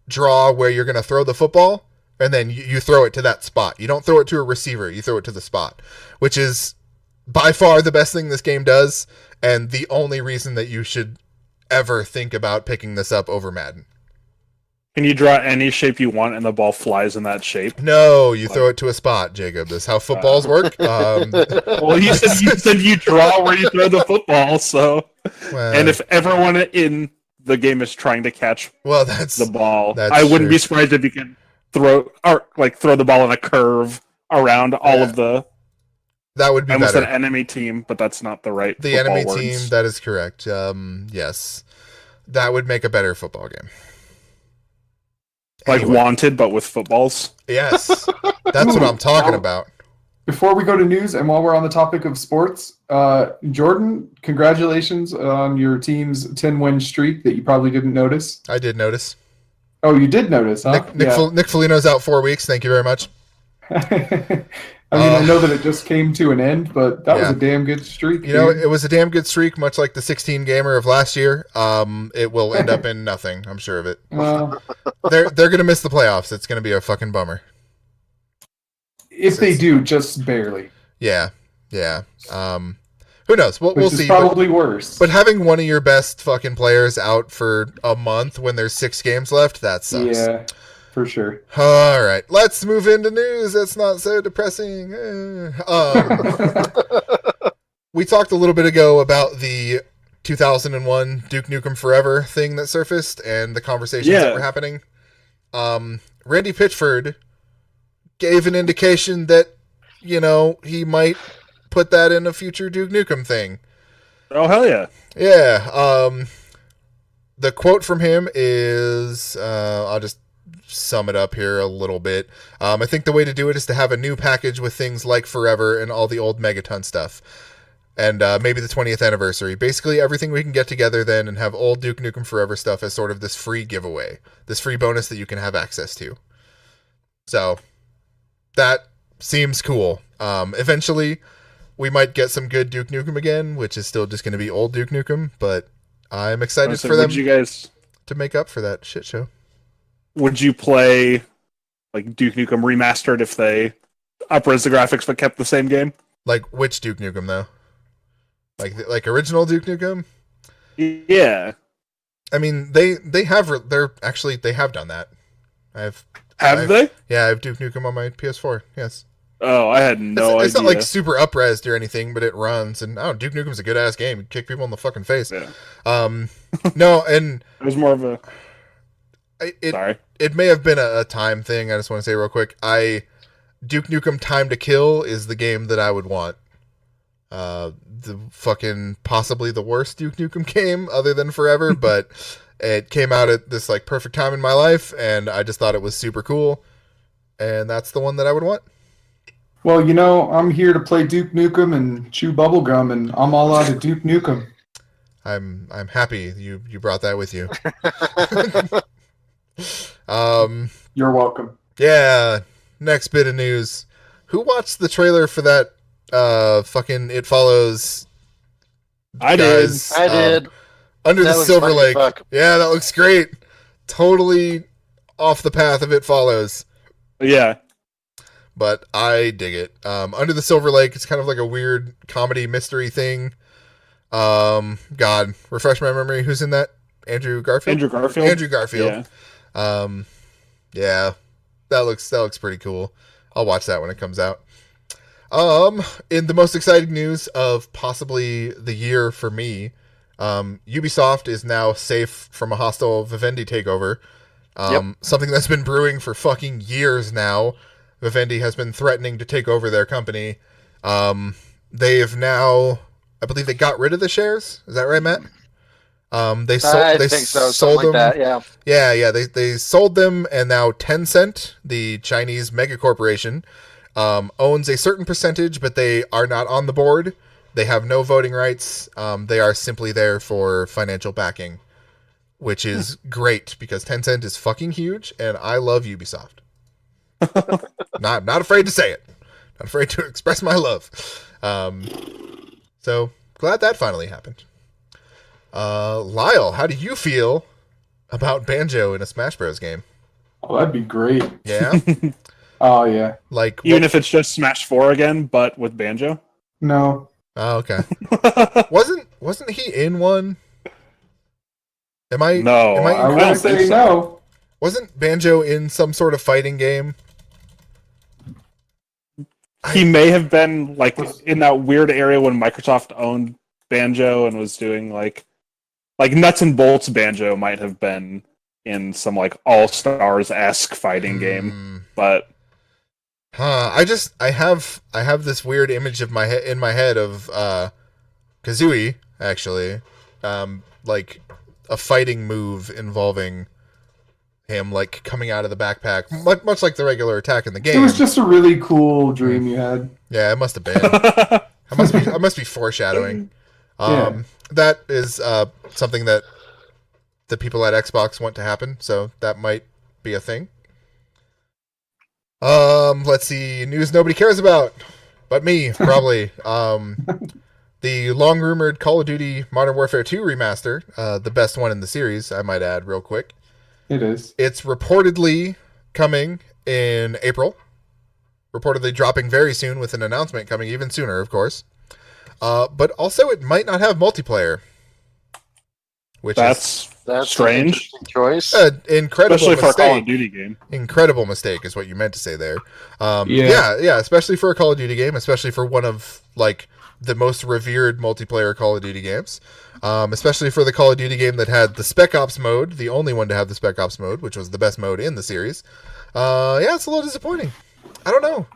draw where you're gonna throw the football. And then you throw it to that spot. You don't throw it to a receiver. You throw it to the spot, which is by far the best thing this game does, and the only reason that you should ever think about picking this up over Madden. Can you draw any shape you want, and the ball flies in that shape? No, you throw it to a spot, Jacob. That's how footballs work. Well, you said you draw where you throw the football, so... and if everyone in the game is trying to catch the ball, I wouldn't be surprised if you can throw the ball in a curve around all of the. That would be almost better. An enemy team, but that's not the right. The enemy words. team. That is correct. Yes, that would make a better football game. Like Wanted, but with footballs. Yes, that's what I'm talking about. Before we go to news, and while we're on the topic of sports, Jordan, congratulations on your team's 10-win streak that you probably didn't notice. I did notice. Oh, you did notice, huh? Nick Foligno's out 4 weeks. Thank you very much. I know that it just came to an end, but that was a damn good streak. You know, it was a damn good streak, much like the 16-gamer of last year. It will end up in nothing. I'm sure of it. Well, they're going to miss the playoffs. It's going to be a fucking bummer. If they do, just barely. Yeah. Who knows? We'll see. Probably worse. But having one of your best fucking players out for a month when there's 6 games left, that sucks. Yeah, for sure. All right, let's move into news. That's not so depressing. We talked a little bit ago about the 2001 Duke Nukem Forever thing that surfaced and the conversations that were happening. Randy Pitchford gave an indication that, he might put that in a future Duke Nukem thing. Oh, hell yeah. Yeah. The quote from him is, I'll just sum it up here a little bit. I think the way to do it is to have a new package with things like Forever and all the old Megaton stuff. And maybe the 20th anniversary. Basically everything we can get together then and have old Duke Nukem Forever stuff as sort of this free giveaway. This free bonus that you can have access to. So, that seems cool. Eventually, we might get some good Duke Nukem again, which is still just going to be old Duke Nukem, but I'm excited for them to make up for that shit show. Would you play like Duke Nukem Remastered if they up-res the graphics but kept the same game? Like, which Duke Nukem, though? Like original Duke Nukem? Yeah. I mean, they have done that. Have they? Yeah, I have Duke Nukem on my PS4. Yes. Oh, I had no idea. It's not like super up-resed or anything, but it runs. And Duke Nukem's a good ass game. You kick people in the fucking face. Yeah. No, and it was more of a. Sorry. It may have been a time thing. I just want to say real quick. Duke Nukem Time to Kill is the game that I would want. The fucking possibly the worst Duke Nukem game other than Forever, but it came out at this like perfect time in my life, and I just thought it was super cool, and that's the one that I would want. Well, I'm here to play Duke Nukem and chew bubblegum, and I'm all out of Duke Nukem. I'm happy you brought that with you. You're welcome. Yeah. Next bit of news. Who watched the trailer for that fucking It Follows? I did. Under the Silver Lake. Yeah, that looks great. Totally off the path of It Follows. Yeah. But I dig it. Under the Silver Lake, it's kind of like a weird comedy mystery thing. God, refresh my memory. Who's in that? Andrew Garfield? Andrew Garfield. Yeah. Yeah. That looks pretty cool. I'll watch that when it comes out. In the most exciting news of possibly the year for me, Ubisoft is now safe from a hostile Vivendi takeover. Something that's been brewing for fucking years now. Vivendi has been threatening to take over their company. They have now, I believe they got rid of the shares. Is that right, Matt? They sold them. Like that, yeah. They sold them, and now Tencent, the Chinese mega corporation, owns a certain percentage, but they are not on the board. They have no voting rights. They are simply there for financial backing, which is great because Tencent is fucking huge, and I love Ubisoft. Not afraid to say it. Not afraid to express my love. So glad that finally happened. Lyle, how do you feel about Banjo in a Smash Bros. Game? Oh, that'd be great. Yeah? Oh, yeah. Like even if it's just Smash 4 again, but with Banjo? No. Oh, okay. Wasn't he in one? No. I would say no. Wasn't Banjo in some sort of fighting game? He may have been like in that weird area when Microsoft owned Banjo and was doing like nuts and bolts. Banjo might have been in some like All-Stars-esque fighting game, but I have this weird image of in my head of Kazooie actually, like a fighting move involving him like coming out of the backpack, much like the regular attack in the game. It was just a really cool dream you had. Yeah, it must have been. I must be foreshadowing. That is something that the people at Xbox want to happen, so that might be a thing. Let's see, news nobody cares about, but me, probably. The long-rumored Call of Duty Modern Warfare 2 remaster, the best one in the series, I might add real quick. It is. It's reportedly coming in April. Reportedly dropping very soon with an announcement coming even sooner, of course. But also it might not have multiplayer. That's strange. Choice. Incredible especially mistake. For a Call of Duty game. Incredible mistake is what you meant to say there. Yeah, especially for a Call of Duty game, especially for one of like the most revered multiplayer Call of Duty games. Especially for the Call of Duty game that had the Spec Ops mode, the only one to have the Spec Ops mode, which was the best mode in the series. Yeah, it's a little disappointing. I don't know.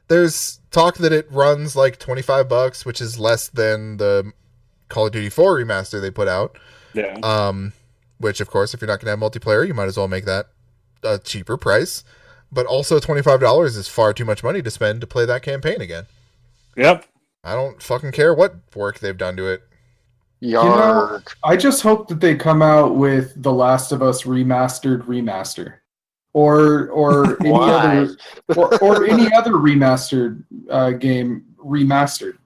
There's talk that it runs like $25, which is less than the Call of Duty 4 remaster they put out. Yeah. Which, of course, if you're not going to have multiplayer, you might as well make that a cheaper price, but also $25 is far too much money to spend to play that campaign again. Yep. I don't fucking care what work they've done to it. Yarg. I just hope that they come out with The Last of Us remaster, or any Why? other or any other remastered game remastered,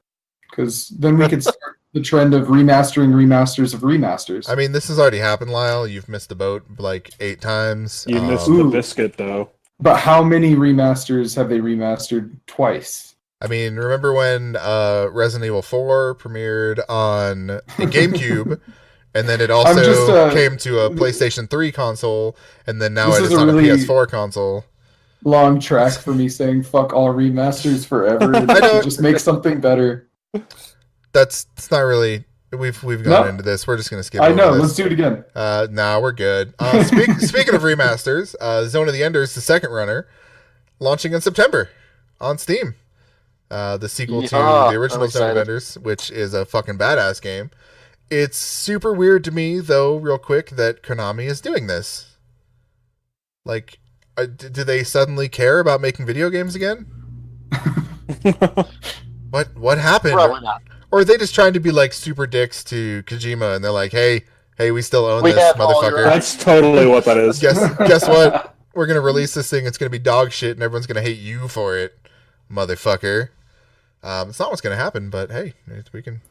because then we could start the trend of remastering remasters of remasters. I mean, this has already happened, Lyle. You've missed the boat like 8 times. You missed the biscuit, though. But how many remasters have they remastered twice? I mean, remember when Resident Evil 4 premiered on the GameCube, and then it also came to a PlayStation 3 console, and then now it is on a PS4 console. Long track for me saying "fuck all remasters forever" and just make something better. That's not really. We've gone into this. We're just gonna skip. I know. This. Let's do it again. Nah, we're good. Speaking of remasters, Zone of the Enders, the second runner, launching in September on Steam. The sequel to the original Zone of Enders, which is a fucking badass game. It's super weird to me, though, real quick, that Konami is doing this. Like, do they suddenly care about making video games again? What happened? Probably not. Or are they just trying to be like super dicks to Kojima, and they're like, hey, we still own this, motherfucker. That's totally what that is. Guess what? We're gonna release this thing. It's gonna be dog shit, and everyone's gonna hate you for it, motherfucker. It's not what's gonna happen, but hey, we can.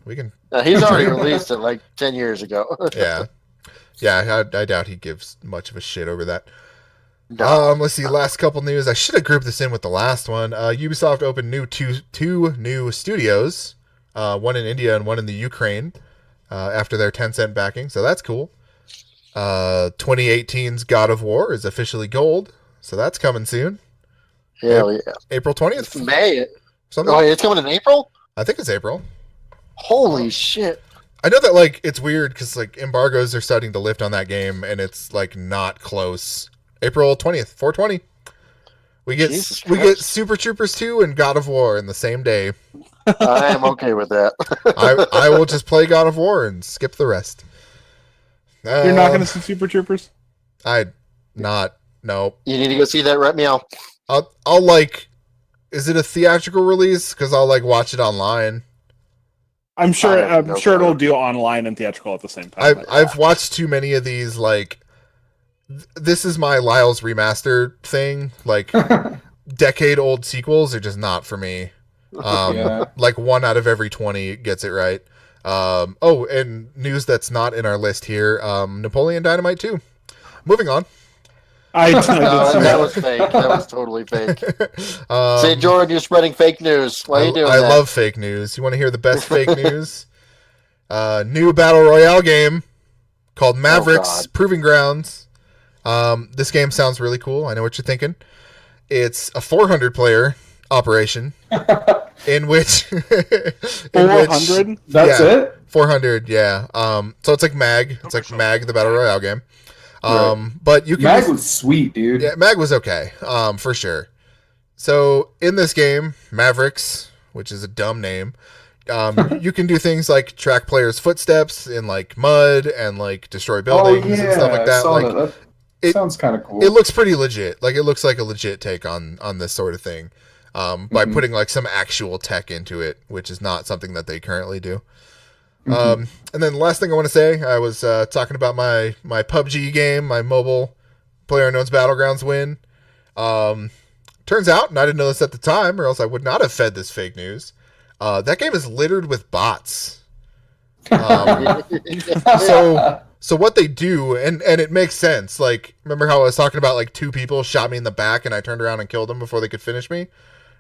He's already released it like 10 years ago. yeah. I doubt he gives much of a shit over that. No. Let's see. Last couple news. I should have grouped this in with the last one. Ubisoft opened two new studios, one in India and one in the Ukraine, after their Tencent backing. So that's cool. 2018's God of War is officially gold, so that's coming soon. Hell yeah! April 20th. It's May. Something? Oh, it's coming in April? I think it's April. Holy shit. I know that, like, it's weird because, like, embargoes are starting to lift on that game, and it's, like, not close. April 20th, 420. We get Super Troopers 2 and God of War in the same day. I am okay with that. I will just play God of War and skip the rest. You're not going to see Super Troopers? No. You need to go see that right meow. I'll like... Is it a theatrical release? Because I'll like watch it online. I'm sure it'll do online and theatrical at the same time. I've watched too many of these. Like, this is my Lyle's remaster thing. Like, decade-old sequels are just not for me. Like 1 out of every 20 gets it right. And news that's not in our list here: Napoleon Dynamite 2. Moving on. That was fake. That was totally fake. Say, Jordan, you're spreading fake news. Why are you doing that? I love fake news. You want to hear the best fake news? New Battle Royale game called Mavericks Proving Grounds. This game sounds really cool. I know what you're thinking. It's a 400-player operation in which... 400? That's it? 400, yeah. So it's like MAG. It's like MAG, the Battle Royale game. Right. But you can MAG was sweet, dude. Yeah, MAG was okay, for sure. So in this game, Mavericks, which is a dumb name, you can do things like track players' footsteps in like mud and like destroy buildings and stuff like that. That sounds kind of cool. It looks pretty legit. Like, it looks like a legit take on this sort of thing, by putting like some actual tech into it, which is not something that they currently do. And then the last thing I want to say, I was talking about my PUBG game, my mobile PlayerUnknown's Battlegrounds win. Turns out, and I didn't know this at the time, or else I would not have fed this fake news, that game is littered with bots. So what they do, and it makes sense. Like, remember how I was talking about like 2 people shot me in the back and I turned around and killed them before they could finish me?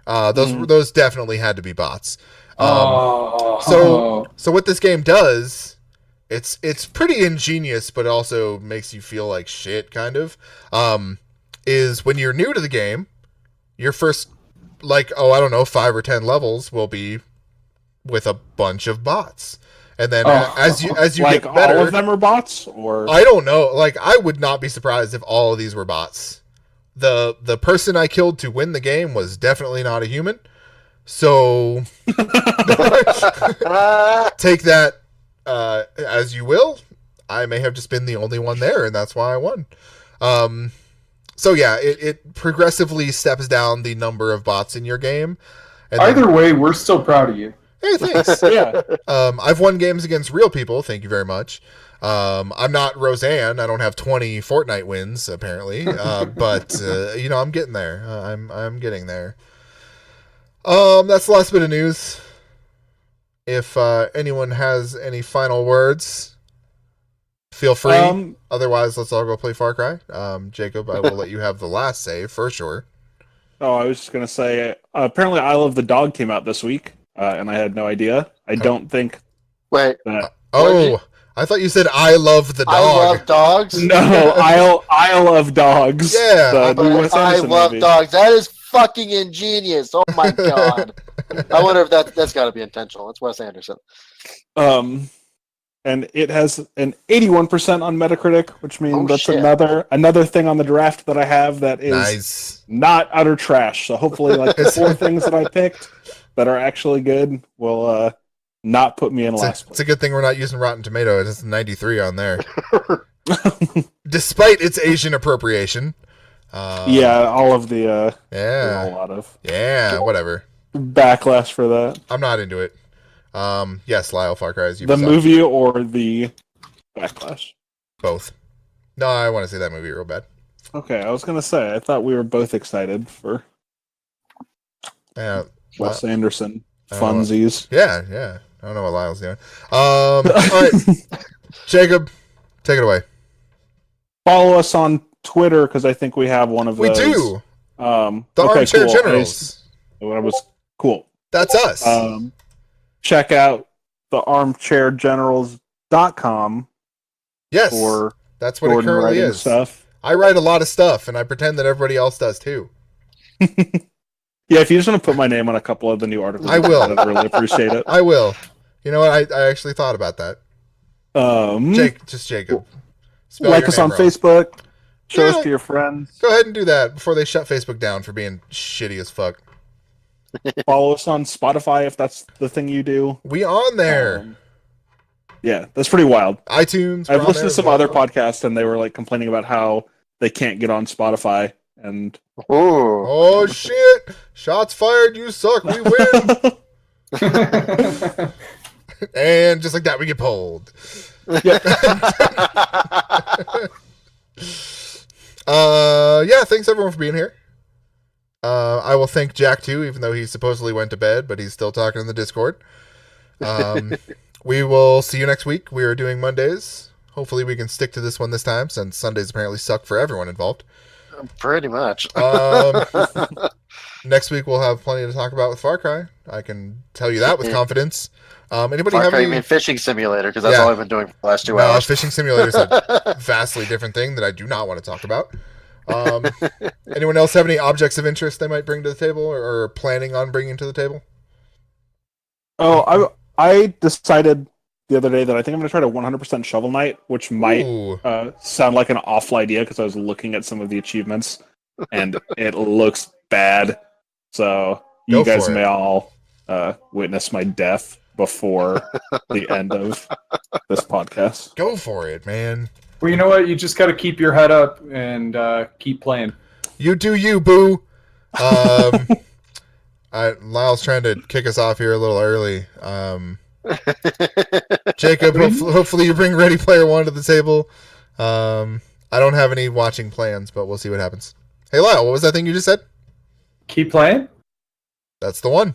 Those definitely had to be bots. So what this game does, it's pretty ingenious, but also makes you feel like shit, kind of, is when you're new to the game, your first, like, 5 or 10 levels will be with a bunch of bots. And then as you like get better... all of them are bots? Or I don't know. Like, I would not be surprised if all of these were bots. The person I killed to win the game was definitely not a human. So take that as you will. I may have just been the only one there, and that's why I won. So yeah, it progressively steps down the number of bots in your game. And Either way, we're still proud of you. hey, thanks. Yeah. I've won games against real people. Thank you very much. I'm not Roseanne. I don't have 20 Fortnite wins apparently, but I'm getting there. I'm getting there. That's the last bit of news. If anyone has any final words, feel free. Otherwise, let's all go play Far Cry. Jacob, I will let you have the last say for sure. Oh, I was just gonna say. Apparently, Isle of the Dog came out this week, and I had no idea. I don't think. Wait. That... I thought you said I love the dog. I love dogs. No, Isle of Dogs. Yeah, I love dogs. That is fucking ingenious. Oh my god. I wonder if that's got to be intentional. That's Wes Anderson. And it has an 81% on Metacritic, which means that's shit. another thing on the draft that I have that is not utter trash. So hopefully, like the 4 things that I picked that are actually good will not put me in last place. It's a good thing we're not using Rotten Tomatoes. It's 93 on there, despite its Asian appropriation. All of the a lot of whatever backlash for that. I'm not into it. Yes, Lyle, Far Cry. The movie or the backlash? Both. No, I want to see that movie real bad. Okay, I was gonna say I thought we were both excited for Wes Anderson funsies. Yeah. I don't know what Lyle's doing. All right, Jacob, take it away. Follow us on Twitter because I think we have one of those. We do. The okay, Armchair cool. Generals. That was cool. That's us. Check out the armchairgenerals.com. Yes, for that's what it currently is. Stuff. I write a lot of stuff, and I pretend that everybody else does too. Yeah, if you just want to put my name on a couple of the new articles, I will. I'd really appreciate it. I will. You know what? I actually thought about that. Jacob. Spell like us on wrong. Facebook. Show us to your friends. Go ahead and do that before they shut Facebook down for being shitty as fuck. Follow us on Spotify if that's the thing you do. We on there. Yeah, that's pretty wild. iTunes. I've listened to some other podcasts and they were like complaining about how they can't get on Spotify and oh shit! Shots fired. You suck. We win. And just like that, we get pulled. Thanks everyone for being here. I will thank Jack too, even though he supposedly went to bed, but he's still talking in the Discord. We will see you next week. We are doing Mondays. Hopefully we can stick to this one this time, since Sundays apparently suck for everyone involved. Pretty much. Next week we'll have plenty to talk about with Far Cry. I can tell you that with confidence. Anybody Far have Cry, any? you mean Fishing Simulator, because that's all I've been doing for the last 2 hours. Fishing Simulator is a vastly different thing that I do not want to talk about. Anyone else have any objects of interest they might bring to the table or planning on bringing to the table? Oh, I decided the other day that I think I'm going to try to 100% Shovel Knight, which might sound like an awful idea because I was looking at some of the achievements and it looks bad. So you guys may all witness my death before the end of this podcast. Go for it, man. Well, you know what? You just got to keep your head up and keep playing. You do you, boo. Lyle's trying to kick us off here a little early. Jacob, hopefully you bring Ready Player One to the table. I don't have any watching plans, but we'll see what happens. Hey, Lyle, what was that thing you just said? Keep playing? That's the one.